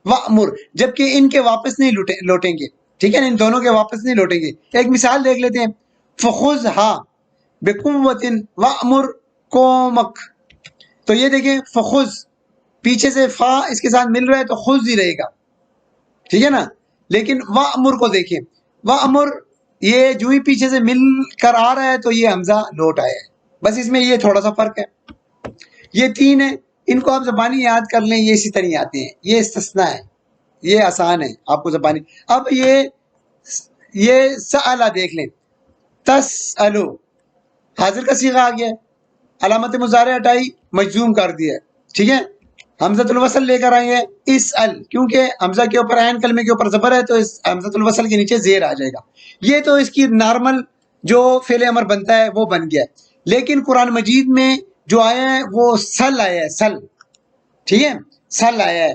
وَأْمُرْ. جبکہ ان کے واپس نہیں لوٹیں گے. ٹھیک ہے نا، ان دونوں کے واپس نہیں لوٹیں گے. ایک مثال دیکھ لیتے ہیں، فَخُذْهَا بِقُوَّةٍ وَأْمُرْ قَوْمَكَ. تو یہ دیکھیں، فخذ پیچھے سے فا اس کے ساتھ مل رہا ہے تو خذ ہی رہے گا. ٹھیک ہے نا. لیکن وَأْمُرْ کو دیکھیں، وَأْمُرْ یہ جو ہی پیچھے سے مل کر آ رہا ہے تو یہ حمزہ لوٹ آیا ہے. بس اس میں یہ تھوڑا سا فرق ہے. یہ 3 ہیں، ان کو آپ زبانی یاد کر لیں، یہ اسی طرح آتے ہیں. یہ استثناء ہے، یہ آسان ہے آپ کو زبانی. اب یہ سألہ دیکھ لیں، تسألو حاضر کا صیغہ آ گیا ہے، علامت مضارع ہٹائی، مجزوم کر دیا. ٹھیک ہے. حمزۃ الوصل لے کر آئیں گے، اسأل، کیونکہ حمزہ کے اوپر عین کلمے کے اوپر زبر ہے تو اس حمزۃ الوصل کے نیچے زیر آ جائے گا. یہ تو اس کی نارمل جو فعل امر بنتا ہے وہ بن گیا ہے. لیکن قرآن مجید میں جو آیا ہے وہ سل آیا ہے، سل. ٹھیک ہے، سل آیا ہے.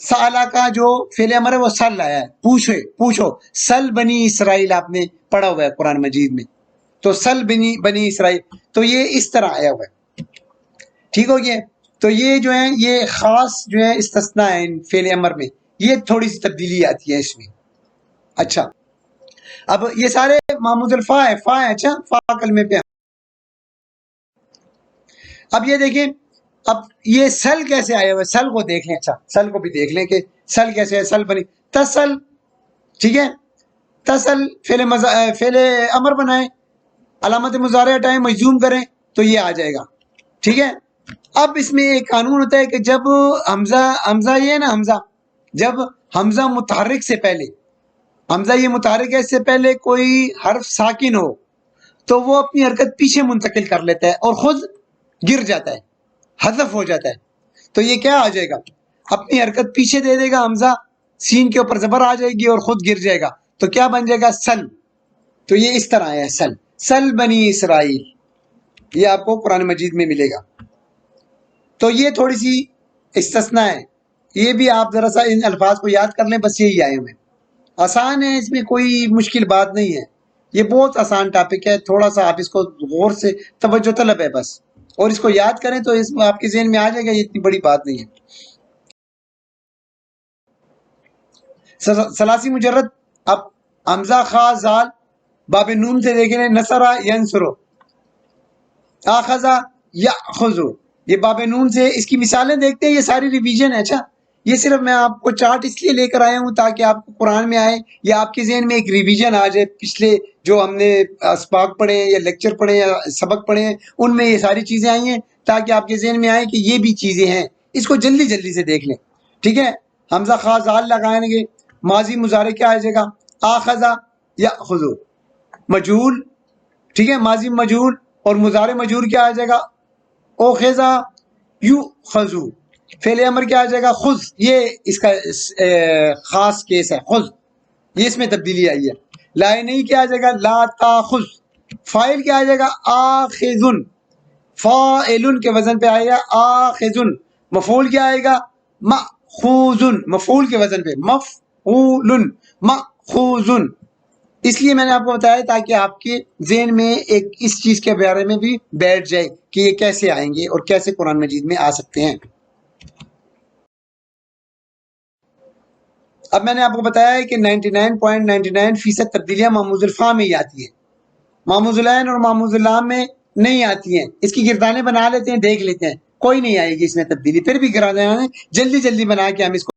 سالا کا جو فعل امر ہے وہ سل آیا ہے، پوچھو، سل بنی اسرائیل آپ نے پڑھا ہوا ہے قرآن مجید میں، تو سل بنی اسرائیل، تو یہ اس طرح آیا ہوا ہے، ٹھیک ہو گیا؟ تو یہ جو ہے یہ خاص جو ہے استثناء ہے ان فعل امر میں، یہ تھوڑی سی تبدیلی آتی ہے اس میں۔ اچھا، اب یہ سارے معمود الفا ہے، فا ہے، اچھا فا کلمے پہ۔ اب یہ دیکھیں، اب یہ سل کیسے آیا ہوا ہے، سل کو دیکھ لیں، اچھا سل کو بھی دیکھ لیں کہ سل کیسے ہے، سل بنی تسل، ٹھیک ہے، تسل فعل امر بنائیں، علامت مضارع ہٹائیں، مجزوم کریں تو یہ آ جائے گا، ٹھیک ہے۔ اب اس میں ایک قانون ہوتا ہے کہ جب حمزہ یہ ہے نا، حمزہ جب حمزہ متحرک سے پہلے، حمزہ یہ متحرک ہے، اس سے پہلے کوئی حرف ساکن ہو تو وہ اپنی حرکت پیچھے منتقل کر لیتا ہے اور خود گر جاتا ہے، حذف ہو جاتا ہے، تو یہ کیا آ جائے گا، اپنی حرکت پیچھے دے دے گا حمزہ، سین کے اوپر زبر آ جائے گی اور خود گر جائے گا، تو کیا بن جائے گا، سل، تو یہ اس طرح ہے، سل بنی اسرائیل، یہ آپ کو قرآن مجید میں ملے گا۔ تو یہ تھوڑی سی استثناء ہے، یہ بھی آپ ذرا سا ان الفاظ کو یاد کر لیں، بس یہی آئے ہوئے، آسان ہے، اس میں کوئی مشکل بات نہیں ہے، یہ بہت آسان ٹاپک ہے، تھوڑا سا آپ اس کو غور سے توجہ طلب ہے بس، اور اس کو یاد کریں تو اس میں آپ کے ذہن میں آ جائے گا، یہ اتنی بڑی بات نہیں ہے۔ ثلاثی مجرد، اب حمزہ خا زال باب نون سے دیکھ لیں، نصرہ ینصرو، آخذہ یاخذو، یہ باب نون سے، اس کی مثالیں دیکھتے ہیں، یہ ساری ریویژن ہے، اچھا یہ صرف میں آپ کو چارٹ اس لیے لے کر آیا ہوں تاکہ آپ کو قرآن میں آئے یا آپ کے ذہن میں ایک ریویژن آ جائے، پچھلے جو ہم نے اسباق پڑھے یا لیکچر پڑھے یا سبق پڑھے ہیں ان میں یہ ساری چیزیں آئی ہیں، تاکہ آپ کے ذہن میں آئے کہ یہ بھی چیزیں ہیں، اس کو جلدی جلدی سے دیکھ لیں، ٹھیک ہے۔ حمزہ خا زال لگائیں گے، ماضی مضارع کیا آ جائے گا، آخذہ یاخذو، مجہول، ٹھیک ہے، ماضی مجہول، اور مضارع مجہول کیا آ جائے گا، اوخذہ یوخذو، فعل امر کیا آ جائے گا، خذ، یہ اس کا خاص کیس ہے، خذ، یہ اس میں تبدیلی آئی ہے۔ لائے نہیں کیا آ جائے گا، لا تاخذ، فائل کیا آ جائے گا، آخذن، فاعلن کے وزن پہ آئے گا آخذن، مفعول کیا آئے گا، مأخوذن، مفعول کے وزن پہ مفعولن، مأخوذن، اس لیے میں نے آپ کو بتایا تاکہ آپ کے ذہن میں ایک اس چیز کے بارے میں بھی بیٹھ جائے کہ یہ کیسے آئیں گے اور کیسے قرآن مجید میں آ سکتے ہیں۔ اب میں نے آپ کو بتایا ہے کہ 99.99% تبدیلیاں معموز الفا میں ہی آتی ہیں، معموز العین اور معموز اللام میں نہیں آتی ہیں، اس کی گردانیں بنا لیتے ہیں، دیکھ لیتے ہیں، کوئی نہیں آئے گی اس میں تبدیلی، پھر بھی گردانیں جلدی جلدی بنا کے ہم اس کو،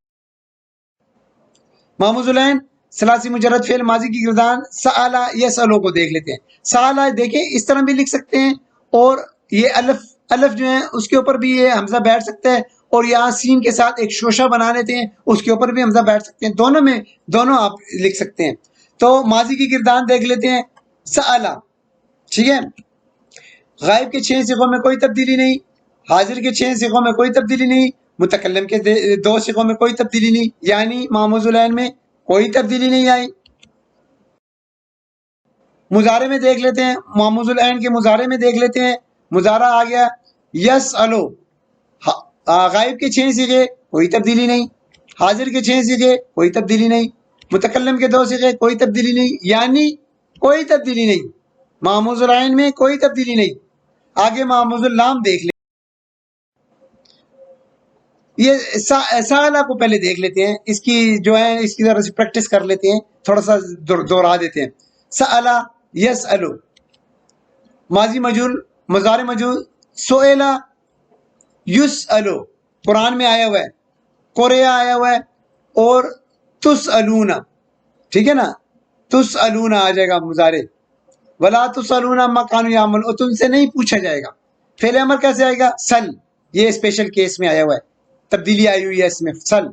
معموز العین ثلاثی مجرد فعل ماضی کی گردان سألا یسألو کو دیکھ لیتے ہیں، سألا دیکھیں اس طرح بھی لکھ سکتے ہیں، اور یہ الف جو ہے اس کے اوپر بھی یہ حمزہ بیٹھ سکتا ہے، اور یہاں سین کے ساتھ ایک شوشہ بنا لیتے ہیں، اس کے اوپر بھی حمزہ بیٹھ سکتے ہیں، دونوں میں دونوں آپ لکھ سکتے ہیں۔ تو ماضی کی گردان دیکھ لیتے ہیں، سألا، ٹھیک ہے، غائب کے 6 صیغوں میں کوئی تبدیلی نہیں، حاضر کے 6 صیغوں میں کوئی تبدیلی نہیں، متکلم کے 2 صیغوں میں کوئی تبدیلی نہیں، یعنی معموز العین میں کوئی تبدیلی نہیں آئی۔ مضارع میں دیکھ لیتے ہیں، معموز العین کے مضارع میں دیکھ لیتے ہیں، مضارع آ گیا یسألو، غائب کے 6 صیغے کوئی تبدیلی نہیں، حاضر کے 6 صیغے کوئی تبدیلی نہیں، متکلم کے 2 صیغے کوئی تبدیلی نہیں، یعنی کوئی تبدیلی نہیں، معموز العین میں کوئی تبدیلی نہیں۔ آگے معموز اللام دیکھ لیں، یہ سالہ کو پہلے دیکھ لیتے ہیں، اس کی جو ہے اس کی ذرا سی پریکٹس کر لیتے ہیں، تھوڑا سا دوہرا دیتے ہیں۔ سألا یسألو، ماضی مجہول، مضارع مجہول، سئلا یسألو، قرآن میں آیا ہوا ہے، قرآن آیا ہوا ہے، اور تسألون، ٹھیک ہے نا، تسألون آ جائے گا مضارع، ولا تسألون عما كانوا يعملون، اور تم سے نہیں پوچھا جائے گا۔ فعل امر کیسے آئے گا، سل، یہ اسپیشل کیس میں آیا ہوا ہے، تبدیلی آئی ہوئی ہے اس میں، سل،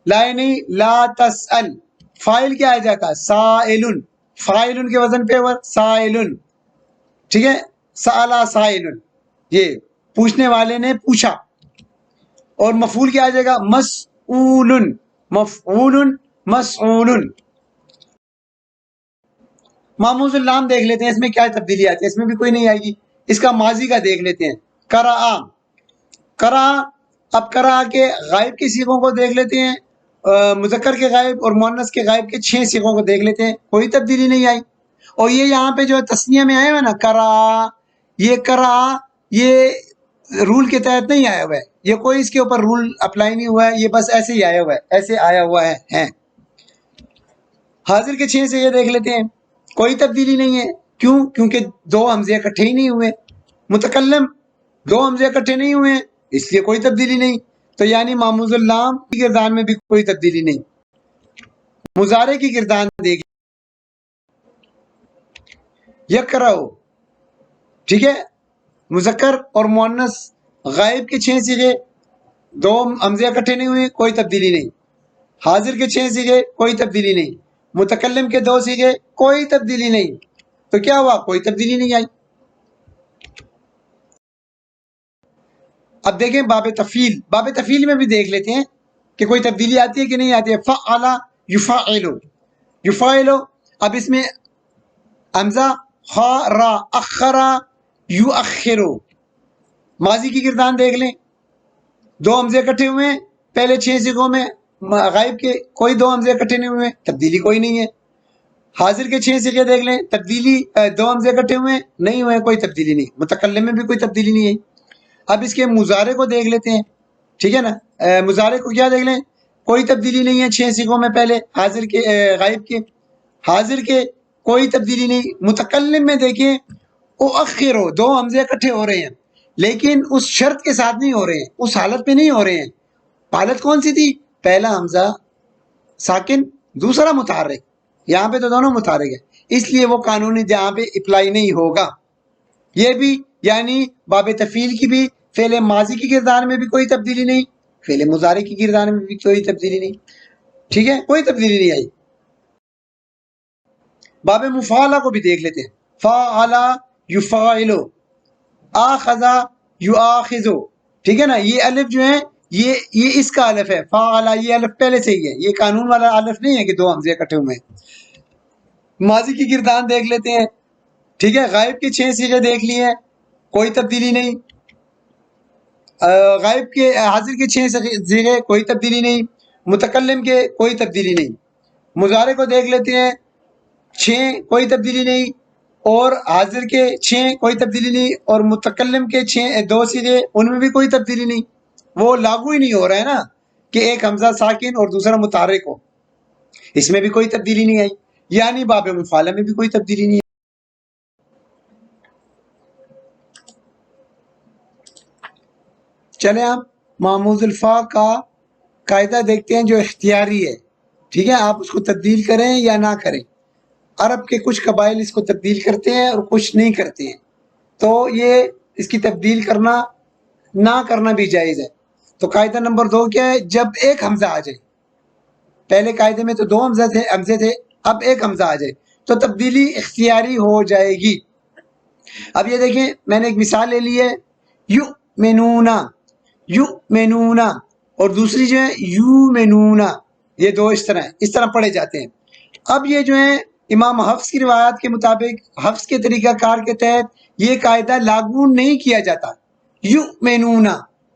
لائے نہیں، لا تسأل، فائل کیا آ جائے گا، سائلن، فائلن کے وزن پہ سائلن، ٹھیک ہے، سألا سائلن، یہ پوچھنے والے نے پوچھا، اور مفعول کیا آ جائے گا، مسئولن، مفعولن مسئولن۔ معموز اللام دیکھ لیتے ہیں، اس میں کیا تبدیلی آتی ہے، اس میں بھی کوئی نہیں آئے گی۔ اس کا ماضی کا دیکھ لیتے ہیں، قرأ، قرأ، اب قرأ کے غائب کی صیغوں کو دیکھ لیتے ہیں، مذکر کے غائب اور مؤنث کے غائب کے 6 صیغوں کو دیکھ لیتے ہیں، کوئی تبدیلی نہیں آئی. اور یہ یہاں پہ جو تسنیہ میں آیا ہوا ہے نا، کرا، یہ رول کے تحت نہیں آیا ہوا ہے، یہ کوئی اس کے اوپر رول اپلائی نہیں ہوا ہے، یہ بس ایسے ہی آیا ہوا ہے، ایسے آیا ہوا ہے. حاضر کے 6 سے یہ دیکھ لیتے ہیں، کوئی تبدیلی نہیں ہے. کیوں؟ کیونکہ 2 حمزے اکٹھے ہی نہیں ہوئے. متکلم 2 حمزے اکٹھے نہیں ہوئے ہیں، اس لیے کوئی تبدیلی نہیں. تو یعنی ماموز اللام کی گردان میں بھی کوئی تبدیلی نہیں. مضارع کی گردان دیکھ، یقرأ، ٹھیک ہے، مذکر اور مؤنث غائب کے 6 صیغے، 2 حمزے اکٹھے نہیں ہوئے، کوئی تبدیلی نہیں. حاضر کے 6 صیغے، کوئی تبدیلی نہیں. متکلم کے 2 صیغے، کوئی تبدیلی نہیں. تو کیا ہوا؟ کوئی تبدیلی نہیں آئی. اب دیکھیں باب تفعیل میں بھی دیکھ لیتے ہیں کہ کوئی تبدیلی آتی ہے کہ نہیں آتی ہے. فعل یفعل، اب اس میں حمزہ خارا اخرا یؤخر، ماضی کی گردان دیکھ لیں، 2 حمزے اکٹھے ہوئے ہیں پہلے 6 صیغوں میں، غائب کے کوئی 2 حمزے اکٹھے نہیں ہوئے، تبدیلی کوئی نہیں ہے. حاضر کے 6 صیغے دیکھ لیں، تبدیلی 2 حمزے اکٹھے ہوئے نہیں ہوئے، کوئی تبدیلی نہیں. متکلم میں بھی کوئی تبدیلی نہیں ہے. اب اس کے مضارع کو دیکھ لیتے ہیں، ٹھیک ہے نا. مضارع کو کیا دیکھ لیں، کوئی تبدیلی نہیں ہے 6 صیغوں میں پہلے، حاضر کے غائب کے، حاضر کے کوئی تبدیلی نہیں. متکلم میں دیکھیں اؤخر، 2 حمزے اکٹھے ہو رہے ہیں لیکن اس شرط کے ساتھ نہیں ہو رہے ہیں، اس حالت میں نہیں ہو رہے ہیں. حالت کون سی تھی؟ پہلا حمزہ ساکن، دوسرا متحرک. یہاں پہ تو دونوں متحرک ہے، اس لیے وہ قانونی جہاں پہ اپلائی نہیں ہوگا. یہ بھی یعنی باب تفعیل کی بھی فعل ماضی کی گردان میں بھی کوئی تبدیلی نہیں، فعل مضارع کی گردان میں بھی کوئی تبدیلی نہیں. ٹھیک ہے، کوئی تبدیلی نہیں آئی. باب مفعلہ کو بھی دیکھ لیتے ہیں. فعل یفعل، آخذ یؤاخذ، ٹھیک ہے نا. یہ الف جو ہے یہ اس کا الف ہے، فعل، یہ الف پہلے سے ہی ہے، یہ قانون والا الف نہیں ہے کہ 2 حمزے اکٹھے ہوئے ہیں. ماضی کی گردان دیکھ لیتے ہیں، ٹھیک ہے. غائب کے 6 صیغے دیکھ لیے، کوئی تبدیلی نہیں. غائب کے حاضر کے 6 صیغے، کوئی تبدیلی نہیں. متکلم کے کوئی تبدیلی نہیں. مضارع کو دیکھ لیتے ہیں، 6 کوئی تبدیلی نہیں، اور حاضر کے 6 کوئی تبدیلی نہیں، اور متکلم کے 2 صیغے، ان میں بھی کوئی تبدیلی نہیں. وہ لاگو ہی نہیں ہو رہا ہے نا کہ ایک حمزہ ساکن اور دوسرا متحرک ہو، اس میں بھی کوئی تبدیلی نہیں آئی. یعنی باب مفعلہ میں بھی کوئی تبدیلی نہیں ہے. چلیں آپ ماموز الفا کا قاعدہ دیکھتے ہیں جو اختیاری ہے، ٹھیک ہے. آپ اس کو تبدیل کریں یا نہ کریں. عرب کے کچھ قبائل اس کو تبدیل کرتے ہیں اور کچھ نہیں کرتے ہیں، تو یہ اس کی تبدیل کرنا نہ کرنا بھی جائز ہے. تو قاعدہ نمبر 2 کیا ہے؟ جب ایک حمزہ آ جائے، پہلے قاعدے میں تو 2 حمزے تھے، اب ایک حمزہ آ جائے تو تبدیلی اختیاری ہو جائے گی. اب یہ دیکھیں، میں نے ایک مثال لے لی ہے، یؤمنون، اور دوسری جو ہے یومنون، یہ 2 اس طرح پڑھے جاتے ہیں. اب یہ جو ہے امام حفص کی روایات کے مطابق، حفص کے طریقہ کار کے تحت یہ قاعدہ لاگو نہیں کیا جاتا. یؤمنون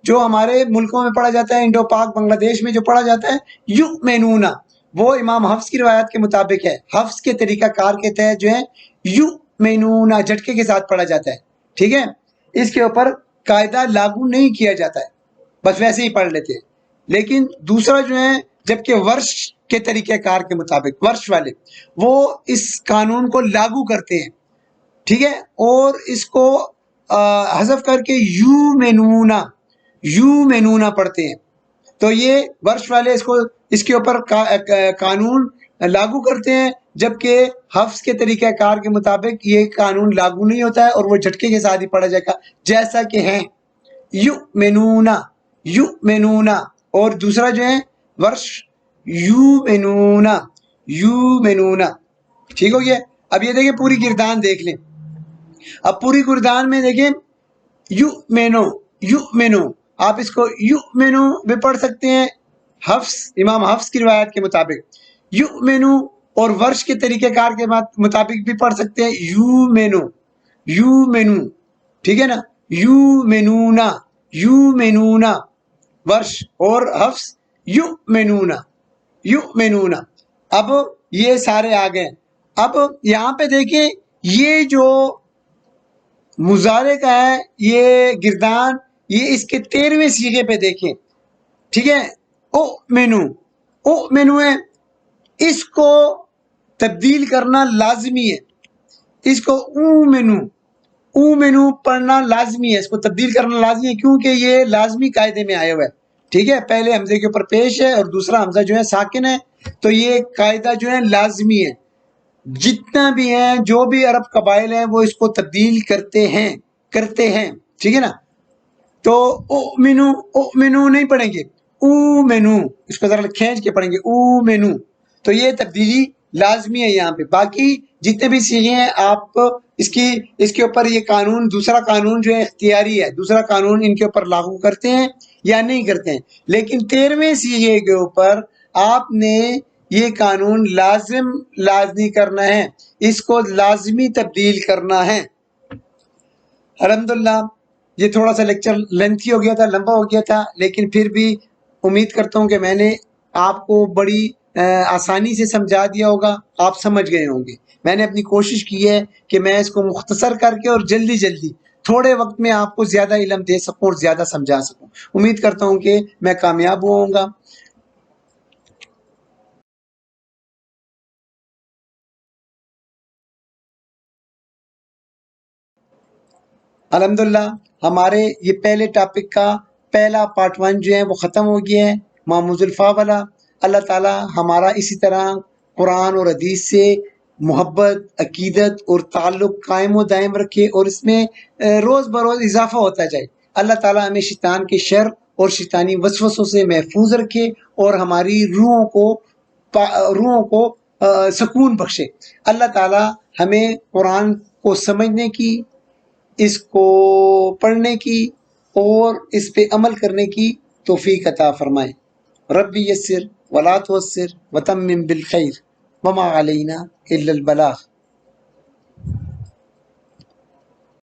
جو ہمارے ملکوں میں پڑھا جاتا ہے، انڈو پاک بنگلہ دیش میں جو پڑھا جاتا ہے یؤمنون، وہ امام حفص کی روایات کے مطابق ہے. حفص کے طریقہ کار کے تحت جو ہے یؤمنون جھٹکے کے ساتھ پڑھا جاتا ہے، ٹھیک ہے. اس کے اوپر قاعدہ لاگو نہیں کیا جاتا ہے، بس ویسے ہی پڑھ لیتے ہیں. لیکن دوسرا جو ہے، جبکہ ورش کے طریقہ کار کے مطابق، ورش والے وہ اس قانون کو لاگو کرتے ہیں، ٹھیک ہے، اور اس کو حذف کر کے یومنون پڑھتے ہیں. تو یہ ورش والے اس کے اوپر قانون لاگو کرتے ہیں، جبکہ حفظ کے طریقہ کار کے مطابق یہ قانون لاگو نہیں ہوتا ہے اور وہ جھٹکے کے ساتھ ہی پڑھا جائے گا، جیسا کہ ہیں یؤمنون، اور دوسرا جو ہے ورش یومنون. ٹھیک ہو گیا. اب یہ دیکھیں پوری گردان دیکھ لیں. اب پوری گردان میں دیکھیں یؤمنو، آپ اس کو یؤمنو بھی پڑھ سکتے ہیں حفص، امام حفص کی روایت کے مطابق یؤمنو، اور ورش کے طریقہ کار کے مطابق بھی پڑھ سکتے ہیں یومنو، ٹھیک ہے نا. یومنون ورش اور حفص یؤمنون. یؤمنون. اب یہ سارے آ گئے. اب یہاں پہ دیکھیں یہ جو مضارع کا ہے یہ گردان، یہ اس کے 13ویں صیغے پہ دیکھیں. ٹھیک ہے، اؤمنو، اؤمنو ہے، اس کو تبدیل کرنا لازمی ہے. اس کو اومنو، اومنو پڑھنا لازمی ہے، اس کو تبدیل کرنا لازمی ہے کیونکہ یہ لازمی قاعدے میں آیا ہوا ہے. ٹھیک ہے، پہلے حمزے کے اوپر پیش ہے اور دوسرا حمزہ جو ہے ساکن ہے، تو یہ قاعدہ جو ہے لازمی ہے. جتنا بھی ہیں، جو بھی عرب قبائل ہیں وہ اس کو تبدیل کرتے ہیں. ٹھیک ہے نا. تو اومنو، اومنو نہیں پڑھیں گے، اومنو، اس کو ذرا کھینچ کے پڑھیں گے، اومنو. تو یہ تبدیلی لازمی ہے یہاں پہ. باقی جتنے بھی صیغے ہیں آپ اس کے اوپر یہ قانون، دوسرا قانون جو ہے اختیاری ہے، دوسرا قانون ان کے اوپر لاگو کرتے ہیں یا نہیں کرتے ہیں. لیکن 13ویں صیغے کے اوپر آپ نے یہ قانون لازمی کرنا ہے، اس کو لازمی تبدیل کرنا ہے. الحمدللہ یہ تھوڑا سا لیکچر لینتھی ہو گیا تھا، لمبا ہو گیا تھا، لیکن پھر بھی امید کرتا ہوں کہ میں نے آپ کو بڑی آسانی سے سمجھا دیا ہوگا، آپ سمجھ گئے ہوں گے. میں نے اپنی کوشش کی ہے کہ میں اس کو مختصر کر کے اور جلدی تھوڑے وقت میں آپ کو زیادہ علم دے سکوں اور زیادہ سمجھا سکوں. امید کرتا ہوں کہ میں کامیاب ہوں گا. الحمدللہ ہمارے یہ پہلے ٹاپک کا پہلا پارٹ 1 جو ہے وہ ختم ہو گیا ہے، محمود الفا والا. اللہ تعالی ہمارا اسی طرح قرآن اور حدیث سے محبت، عقیدت اور تعلق قائم و دائم رکھے اور اس میں روز بروز اضافہ ہوتا جائے. اللہ تعالی ہمیں شیطان کے شر اور شیطانی وسوسوں سے محفوظ رکھے اور ہماری روحوں کو سکون بخشے. اللہ تعالی ہمیں قرآن کو سمجھنے کی، اس کو پڑھنے کی اور اس پہ عمل کرنے کی توفیق عطا فرمائے. ربی یسر ولا تعسر وتمم بالخیر وما علینا الا البلاغ.